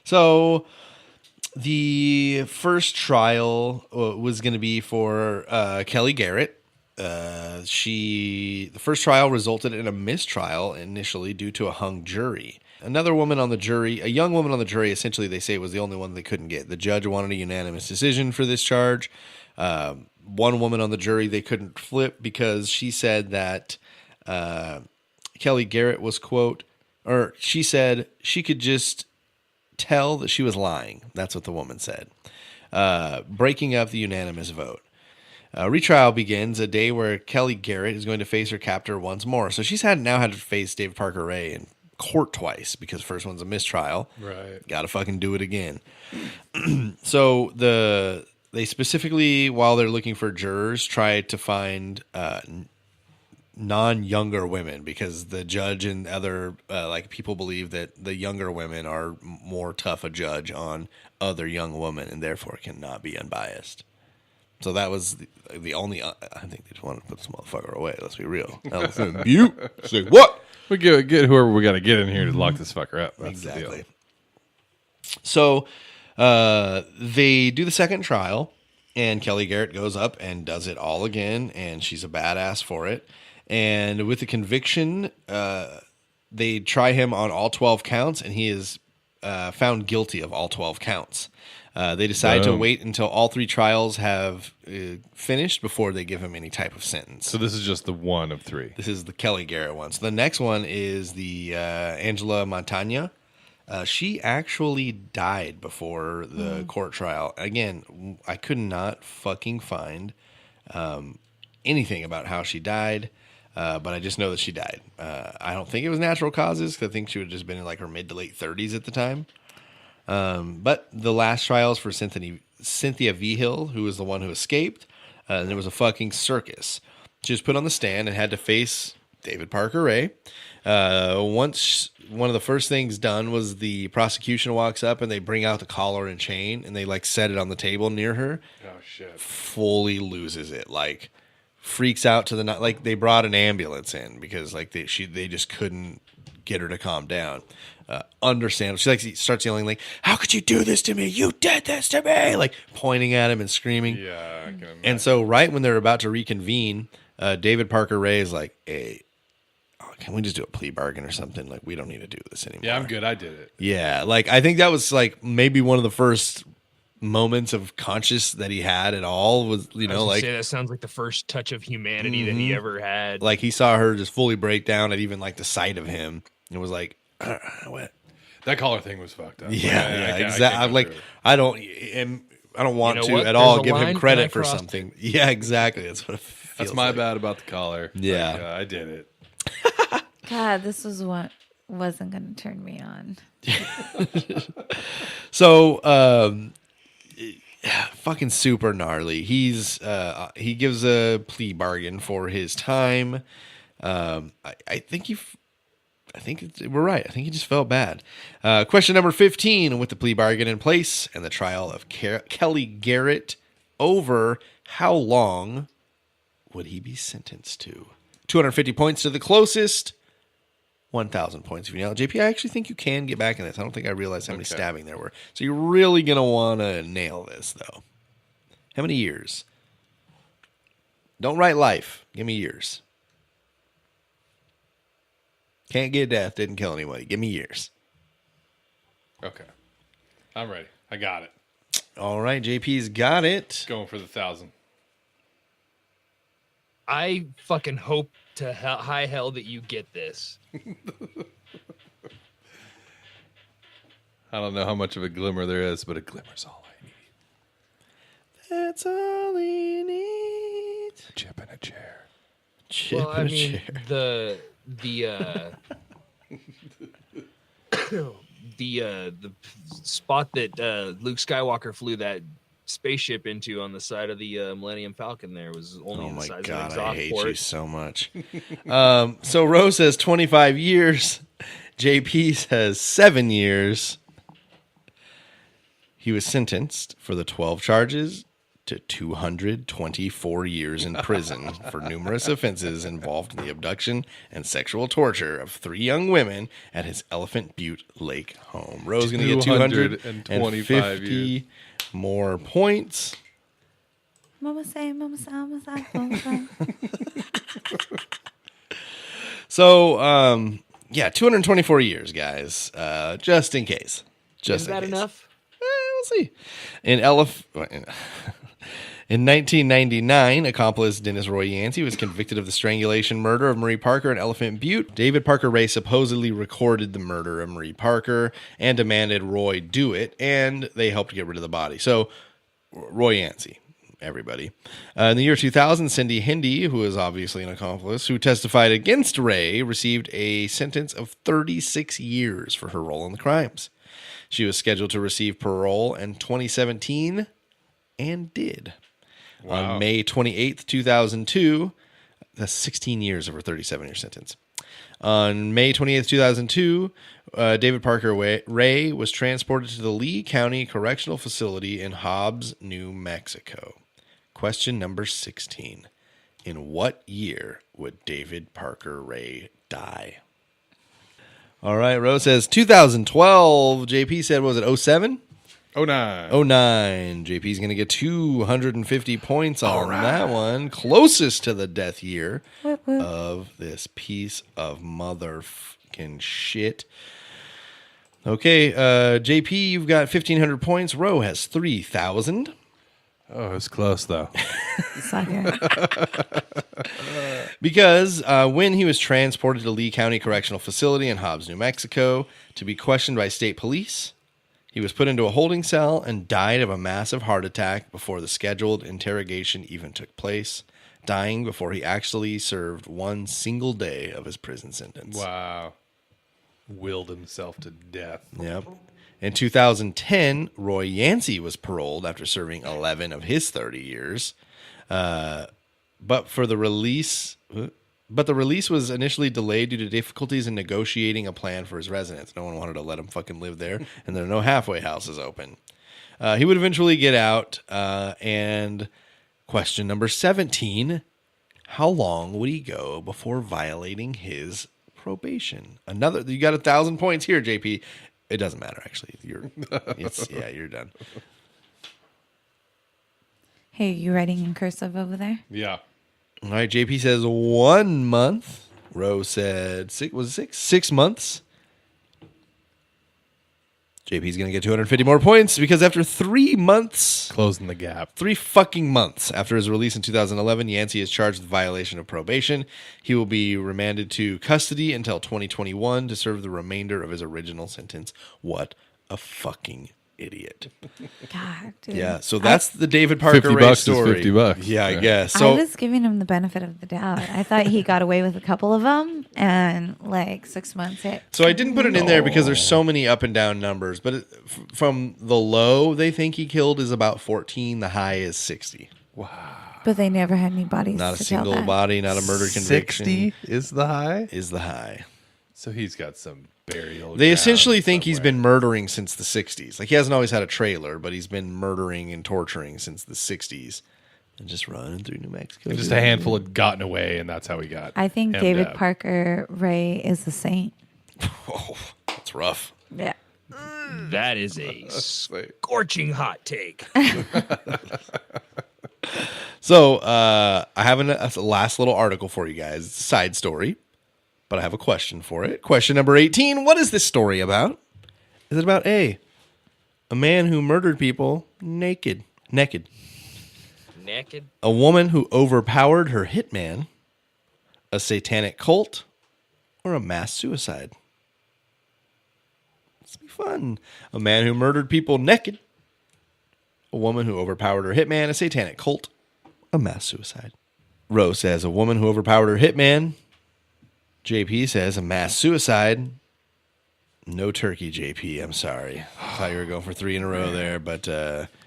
So the first trial was going to be for Kelly Garrett. The first trial resulted in a mistrial initially due to a hung jury. Another woman on the jury, a young woman on the jury, essentially they say was the only one they couldn't get. The judge wanted a unanimous decision for this charge. One woman on the jury they couldn't flip because she said that Kelly Garrett was, quote, or she said she could just tell that she was lying. That's what the woman said. Breaking up the unanimous vote. Retrial begins a day where Kelly Garrett is going to face her captor once more. So she's now had to face David Parker Ray in court twice because first one's a mistrial. Right. Got to fucking do it again. So they specifically, while they're looking for jurors, try to find non-younger women because the judge and other people believe that the younger women are more tough a judge on other young women and therefore cannot be unbiased. So that was the only. I think they just wanted to put this motherfucker away. Let's be real. You say what? We get whoever we got to get in here to lock this fucker up. That's exactly. The deal. So they do the second trial, and Kelly Garrett goes up and does it all again, and she's a badass for it. And with the conviction, they try him on all 12 counts, and he is found guilty of all 12 counts. They decide to wait until all 3 trials have finished before they give him any type of sentence. So this is just the one of 3. This is the Kelly Garrett one. So the next one is the Angela Montagna. She actually died before the court trial. Again, I could not fucking find anything about how she died. But I just know that she died. I don't think it was natural causes because I think she would have just been in like her mid to late 30s at the time. But the last trials for Cynthia Vigil, who was the one who escaped, and there was a fucking circus. She was put on the stand and had to face David Parker Ray. Once one of the first things done was the prosecution walks up and they bring out the collar and chain and they like set it on the table near her. Oh shit! Fully loses it. Like freaks out to the night. Like they brought an ambulance in because like they just couldn't get her to calm down. Understandable. She like starts yelling like, "How could you do this to me? You did this to me!" Like pointing at him and screaming. Yeah. I can imagine. And so right when they're about to reconvene, David Parker Ray is like, "Hey, can we just do a plea bargain or something? Like we don't need to do this anymore." Yeah, I'm good. I did it. Yeah, like I think that was like maybe one of the first moments of conscious that he had at all was, you know, like that sounds like the first touch of humanity that he ever had. Like he saw her just fully break down at even like the sight of him and was like, what? That collar thing was fucked up. Yeah, exactly. I don't want to at all give him credit for something. Yeah, exactly. That's what it feels That's my like. bad about the collar. Yeah. Like, I did it. God, this was what wasn't going to turn me on. So, fucking super gnarly. He gives a plea bargain for his time. I think we're right. I think he just felt bad. Question number 15: with the plea bargain in place and the trial of Kelly Garrett over, how long would he be sentenced to? 250 points to the closest. 1,000 points if you nail it. JP, I actually think you can get back in this. I don't think I realized how many stabbing there were. So you're really going to want to nail this, though. How many years? Don't write life. Give me years. Can't get death. Didn't kill anybody. Give me years. Okay. I'm ready. I got it. All right. JP's got it. Going for the 1,000. I fucking hope to high hell that you get this. I don't know how much of a glimmer there is, but a glimmer's all I need. That's all he needs. A chip in a chair. Chip Well, I in a mean, chair. the the spot that Luke Skywalker flew that spaceship into on the side of the Millennium Falcon there was only the size of an exhaust I hate port. you so much. So Rose says 25 years. JP says 7 years. He was sentenced for the 12 charges to 224 years in prison for numerous offenses involved in the abduction and sexual torture of 3 young women at his Elephant Butte Lake home. Rose going to get 250 more points. Mama say, mama say, mama say, mama say. So, yeah, 224 years, guys. Just in case. Is that enough? We'll see. In 1999, accomplice Dennis Roy Yancey was convicted of the strangulation murder of Marie Parker in Elephant Butte. David Parker Ray supposedly recorded the murder of Marie Parker and demanded Roy do it, and they helped get rid of the body. So, Roy Yancey, everybody. In the year 2000, Cindy Hindy, who is obviously an accomplice, who testified against Ray, received a sentence of 36 years for her role in the crimes. She was scheduled to receive parole in 2017 and did. Wow. On May 28th, 2002, that's 16 years of her 37-year sentence. On May 28th, 2002, David Parker Ray was transported to the Lee County Correctional Facility in Hobbs, New Mexico. Question number 16. In what year would David Parker Ray die? All right, Rose says 2012. JP said, was it 07? 09. 09. JP's going to get 250 points on that one. Closest to the death year of this piece of motherfucking shit. Okay, JP, you've got 1,500 points. Ro has 3,000. Oh, it was close, though. Sucker. Because when he was transported to Lee County Correctional Facility in Hobbs, New Mexico, to be questioned by state police, he was put into a holding cell and died of a massive heart attack before the scheduled interrogation even took place, dying before he actually served one single day of his prison sentence. Wow. Willed himself to death. Yep. In 2010, Roy Yancey was paroled after serving 11 of his 30 years. But the release was initially delayed due to difficulties in negotiating a plan for his residence. No one wanted to let him fucking live there, and there are no halfway houses open. He would eventually get out. And question number 17, how long would he go before violating his probation? You got 1,000 points here, JP. It doesn't matter, actually. You're done. Hey, you writing in cursive over there? Yeah. All right, JP says 1 month. Rose said 6 months. JP's going to get 250 more points because after 3 months... Closing the gap. 3 fucking months after his release in 2011, Yancey is charged with violation of probation. He will be remanded to custody until 2021 to serve the remainder of his original sentence. What a fucking idiot. God, dude. Yeah, so that's the David Parker Ray story. $50 is $50. Yeah, I Yeah. guess. So I was giving him the benefit of the doubt. I thought he got away with a couple of them, and like 6 months hit. So I didn't put it in there because there's so many up and down numbers. But from the low they think he killed is about 14. The high is 60. Wow. But they never had any bodies. Not a to tell single that. body, not a murder conviction. 60 is the high? Is the high. So he's got some burial. They essentially think he's been murdering since the 60s. Like, he hasn't always had a trailer, but he's been murdering and torturing since the 60s. And just running through New Mexico. And just a handful had gotten away, and that's how he got. I think hemmed David up. Parker Ray is a saint. Oh, that's rough. Yeah. That is a scorching hot take. So I have a last little article for you guys. It's a side story, but I have a question for it. Question number 18. What is this story about? Is it about A man who murdered people naked? Naked. A woman who overpowered her hitman? A satanic cult? Or a mass suicide? This will be fun. A man who murdered people naked? A woman who overpowered her hitman? A satanic cult? A mass suicide. Rose says a woman who overpowered her hitman. JP says a mass suicide. No turkey, JP. I'm sorry. I thought you were going for 3 in a row there, but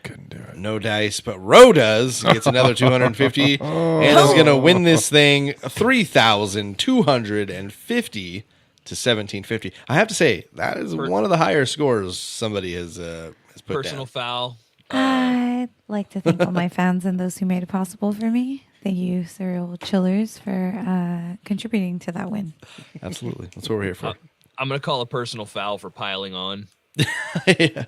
Couldn't do it. no dice. But Ro does. Gets another 250 and is going to win this thing 3,250 to 1,750. I have to say, that is one of the higher scores somebody has put Personal down. foul. I'd like to thank all my fans and those who made it possible for me. Thank you, Serial Chillers, for contributing to that win. Absolutely. That's what we're here for. I'm going to call a personal foul for piling on. Yeah.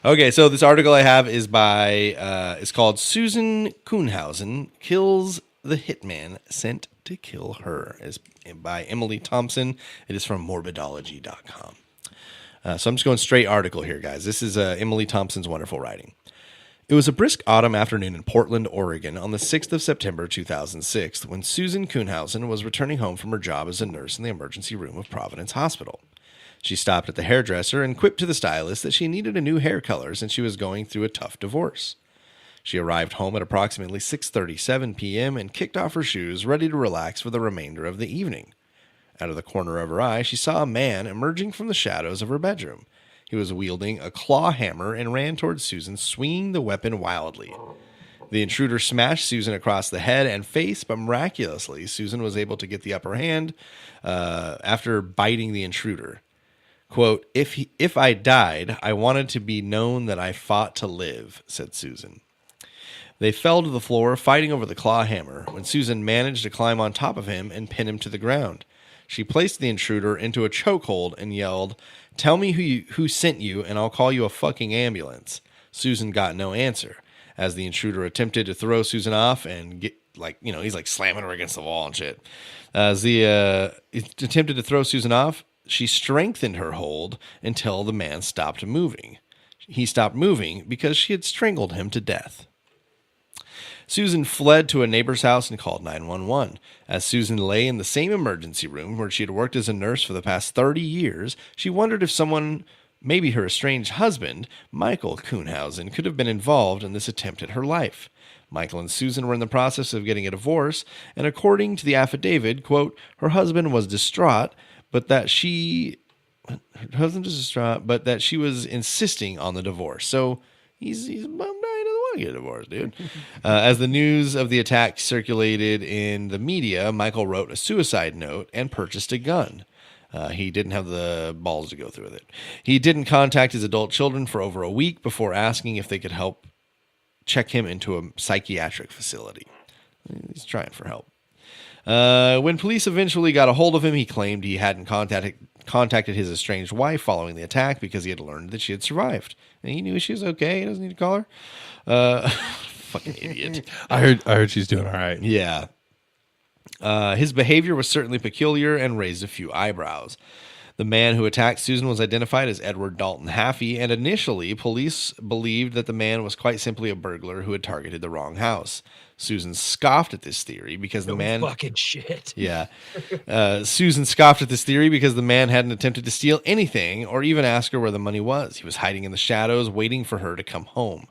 Okay, so this article I have is by it's called Susan Kuhnhausen Kills the Hitman Sent to Kill Her. It's by Emily Thompson. It is from morbidology.com. So I'm just going straight article here, guys. This is Emily Thompson's wonderful writing. It was a brisk autumn afternoon in Portland, Oregon on the 6th of September 2006 when Susan Kuhnhausen was returning home from her job as a nurse in the emergency room of Providence Hospital. She stopped at the hairdresser and quipped to the stylist that she needed a new hair color since she was going through a tough divorce. She arrived home at approximately 6:37 p.m. and kicked off her shoes, ready to relax for the remainder of the evening. Out of the corner of her eye, she saw a man emerging from the shadows of her bedroom. He was wielding a claw hammer and ran towards Susan, swinging the weapon wildly. The intruder smashed Susan across the head and face, but miraculously, Susan was able to get the upper hand after biting the intruder. Quote, if I died, I wanted to be known that I fought to live, said Susan. They fell to the floor, fighting over the claw hammer, when Susan managed to climb on top of him and pin him to the ground. She placed the intruder into a chokehold and yelled, "Tell me who sent you, and I'll call you a fucking ambulance." Susan got no answer. As the intruder attempted to throw Susan off and get, he's like slamming her against the wall and shit. As he attempted to throw Susan off, she strengthened her hold until the man stopped moving. He stopped moving because she had strangled him to death. Susan fled to a neighbor's house and called 911. As Susan lay in the same emergency room where she had worked as a nurse for the past 30 years, she wondered if someone, maybe her estranged husband, Michael Kuhnhausen, could have been involved in this attempt at her life. Michael and Susan were in the process of getting a divorce, and according to the affidavit, quote, her husband was distraught, but that she was insisting on the divorce. So he's bummed out. He doesn't want to get a divorce, dude. As the news of the attack circulated in the media, Michael wrote a suicide note and purchased a gun. He didn't have the balls to go through with it. He didn't contact his adult children for over a week before asking if they could help check him into a psychiatric facility. He's trying for help. When police eventually got a hold of him, he claimed he hadn't contacted his estranged wife following the attack because he had learned that she had survived. And he knew she was okay. He doesn't need to call her. Fucking idiot. I heard she's doing all right. Yeah. His behavior was certainly peculiar and raised a few eyebrows. The man who attacked Susan was identified as Edward Dalton Haffey, and initially, police believed that the man was quite simply a burglar who had targeted the wrong house. Susan scoffed at this theory because the man... fucking shit. Yeah. Susan scoffed at this theory because the man hadn't attempted to steal anything or even ask her where the money was. He was hiding in the shadows, waiting for her to come home.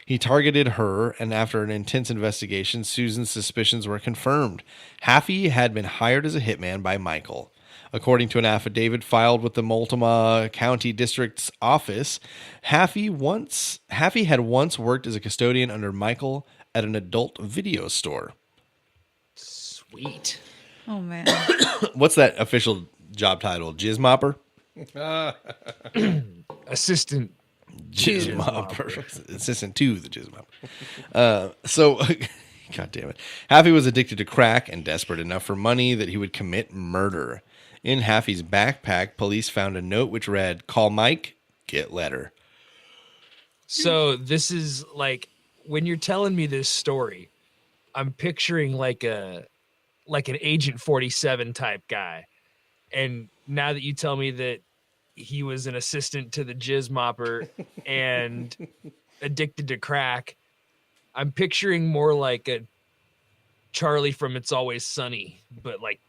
He targeted her, and after an intense investigation, Susan's suspicions were confirmed. Haffey had been hired as a hitman by Michael. According to an affidavit filed with the Multnomah County District's office, Haffey had once worked as a custodian under Michael at an adult video store. Sweet. Oh, man. What's that official job title? Jizz mopper? Assistant Jizz mopper. Assistant to the jizz mopper. God damn it. Haffey was addicted to crack and desperate enough for money that he would commit murder. In Haffey's backpack, police found a note which read, "Call Mike, get letter." So this is like, when you're telling me this story, I'm picturing like an Agent 47 type guy. And now that you tell me that he was an assistant to the jizz mopper and addicted to crack, I'm picturing more like a Charlie from It's Always Sunny, but like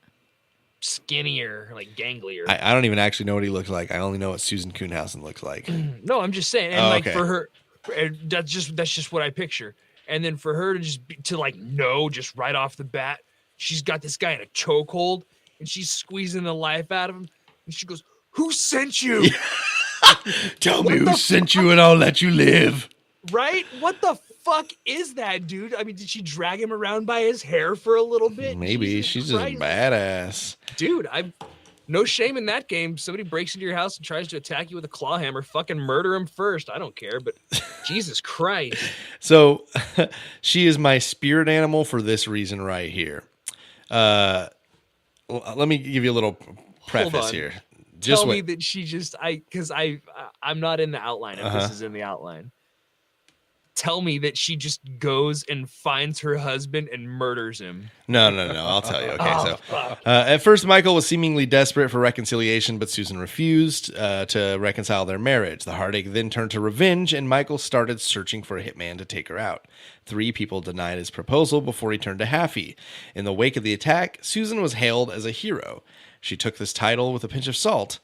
skinnier, like ganglier. I don't even actually know what he looks like. I only know what Susan Kuhnhausen looks like. No, I'm just saying. And okay. For her, that's just what I picture. And then for her to just know just right off the bat, she's got this guy in a chokehold and she's squeezing the life out of him. And she goes, Who sent you? Tell me who sent you and I'll let you live. Right? What the fuck is that, dude? I mean, did she drag him around by his hair for a little bit? Maybe. Jesus She's just Christ. badass. Dude, no shame in that game. Somebody breaks into your house and tries to attack you with a claw hammer. Fucking murder him first. I don't care, but Jesus Christ. So she is my spirit animal for this reason right here. Let me give you a little preface here. Tell me that she just I'm not in the outline if this is in the outline. Tell me that she just goes and finds her husband and murders him. No. I'll tell you. Okay, at first, Michael was seemingly desperate for reconciliation, but Susan refused to reconcile their marriage. The heartache then turned to revenge, and Michael started searching for a hitman to take her out. 3 people denied his proposal before he turned to Haffey. In the wake of the attack, Susan was hailed as a hero. She took this title with a pinch of salt.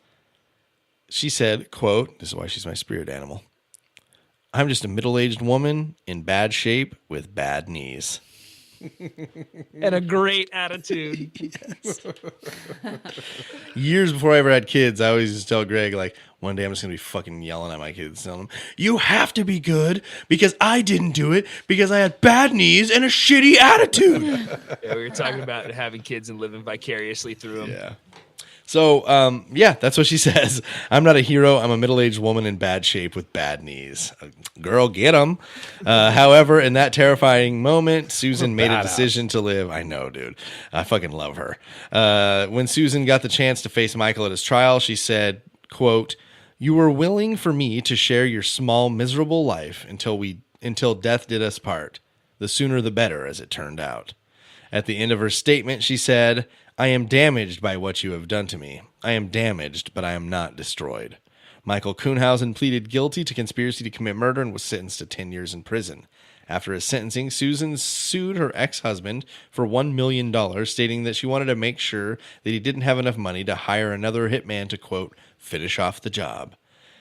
She said, quote, this is why she's my spirit animal, "I'm just a middle-aged woman in bad shape with bad knees." And a great attitude. Years before I ever had kids, I always just tell Greg, like, one day I'm just going to be fucking yelling at my kids, telling them, you have to be good because I didn't do it because I had bad knees and a shitty attitude. Yeah, we were talking about having kids and living vicariously through them. Yeah. So, that's what she says. I'm not a hero. I'm a middle-aged woman in bad shape with bad knees. Girl, get them. However, in that terrifying moment, Susan made a decision to live. I know, dude. I fucking love her. When Susan got the chance to face Michael at his trial, she said, quote, "You were willing for me to share your small, miserable life until death did us part. The sooner the better, as it turned out." At the end of her statement, she said, "I am damaged by what you have done to me. I am damaged, but I am not destroyed." Michael Kuhnhausen pleaded guilty to conspiracy to commit murder and was sentenced to 10 years in prison. After his sentencing, Susan sued her ex-husband for $1 million, stating that she wanted to make sure that he didn't have enough money to hire another hitman to, quote, finish off the job.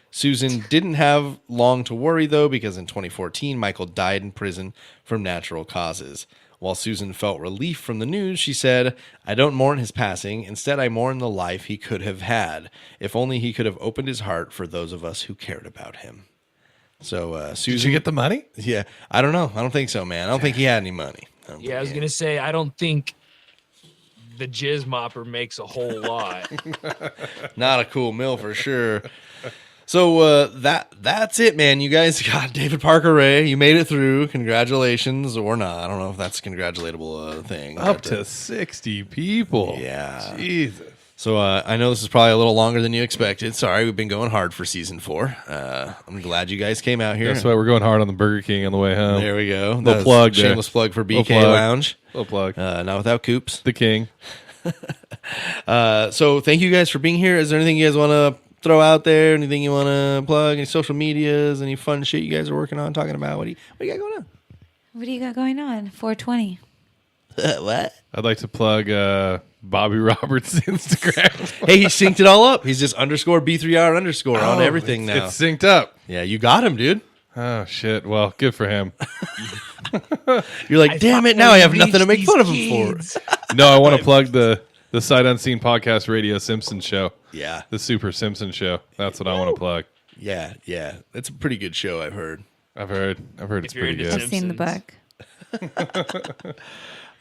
Susan didn't have long to worry, though, because in 2014, Michael died in prison from natural causes. While Susan felt relief from the news, she said, "I don't mourn his passing. Instead, I mourn the life he could have had. If only he could have opened his heart for those of us who cared about him." So, Susan... Did you get the money? Yeah. I don't know. I don't think so, man. I don't think he had any money. I was going to say, I don't think the jizz mopper makes a whole lot. Not a cool mill for sure. So that's it, man. You guys got David Parker Ray. You made it through. Congratulations, or not. I don't know if that's a congratulatable thing. Up to 60 people. Yeah. Jesus. So I know this is probably a little longer than you expected. Sorry, we've been going hard for season 4. I'm glad you guys came out here. That's why we're going hard on the Burger King on the way home. There we go. Little plug there. Shameless plug for BK Little plug. Lounge. Little plug. Not without Coops. The King. So thank you guys for being here. Is there anything you guys want to throw out there? Anything you want to plug? Any social medias? Any fun shit you guys are working on, talking about? What do you got going on? What do you got going on? 420. What? I'd like to plug Bobby Roberts' Instagram. Hey, he synced it all up. He's just _B3R_ on everything now. It's synced up. Yeah, you got him, dude. Oh, shit. Well, good for him. You're like, damn it, now I have nothing to make fun of him for. No, I want to plug the Sight Unseen Podcast Radio Simpsons Show. Yeah. The Super Simpsons Show. That's what I want to plug. Yeah. It's a pretty good show, I've heard. I've heard it's you're pretty into good. I've seen the book.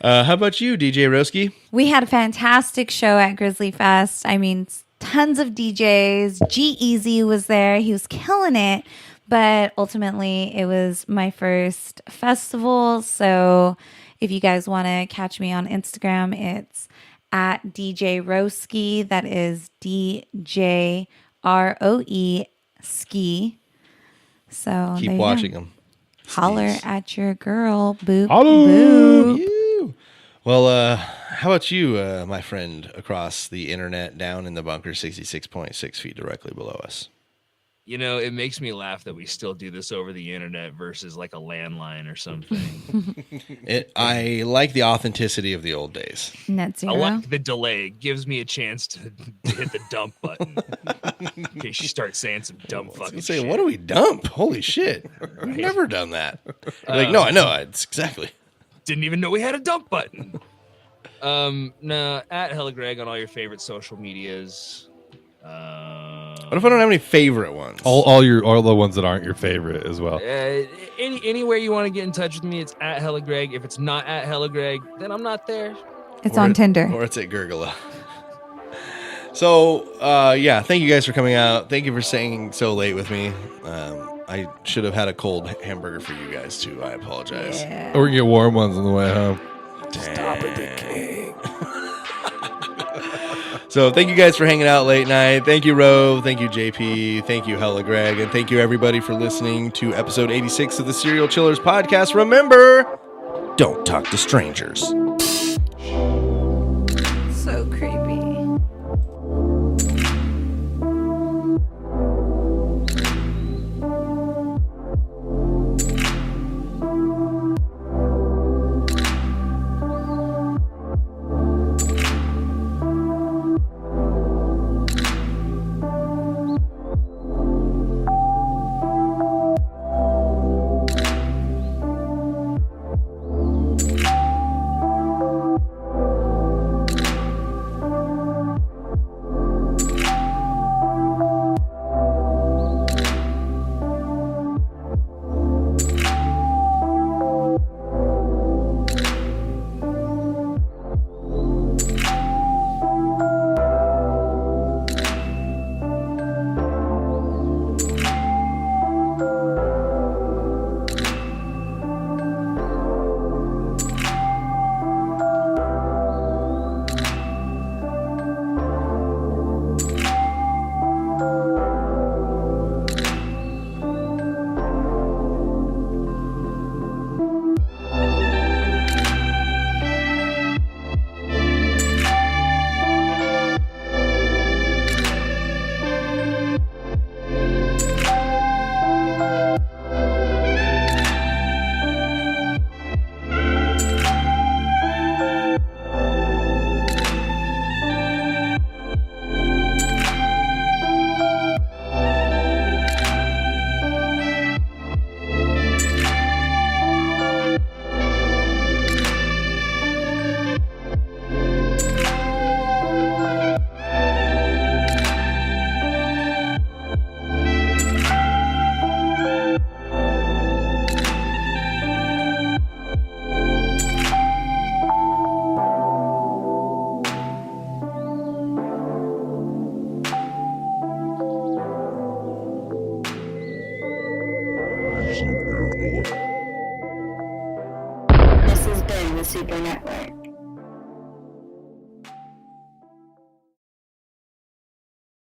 How about you, DJ Roeski? We had a fantastic show at Grizzly Fest. I mean, tons of DJs. G-Eazy was there. He was killing it. But ultimately, it was my first festival. So if you guys want to catch me on Instagram, it's at DJ Roeski. That is DJROE Ski. So Keep watching them. Holler at your girl. Boop. Holla. Boop. You. Well, how about you, my friend across the internet, down in the bunker, 66.6 feet directly below us? You know, it makes me laugh that we still do this over the internet versus like a landline or something. I like the authenticity of the old days. Net zero. I like the delay. It gives me a chance to hit the dump button in case you start saying some dumb fucking Say, shit. what do we dump? Holy shit. We've never done that. You're like, no, I know. It's exactly. Didn't even know we had a dump button. No, at Hella Greg on all your favorite social medias. What if I don't have any favorite ones? All the ones that aren't your favorite as well. Anywhere you want to get in touch with me, it's at Hella Greg. If it's not at Hella Greg, then I'm not there. It's on Tinder. Or it's at Gurgla. So, yeah, thank you guys for coming out. Thank you for staying so late with me. I should have had a cold hamburger for you guys, too. I apologize. Yeah. Or we can get warm ones on the way home. Stop it, the king. So thank you guys for hanging out late night. Thank you, Rove. Thank you, JP. Thank you, Hella Greg. And thank you, everybody, for listening to episode 86 of the Serial Chillers podcast. Remember, don't talk to strangers.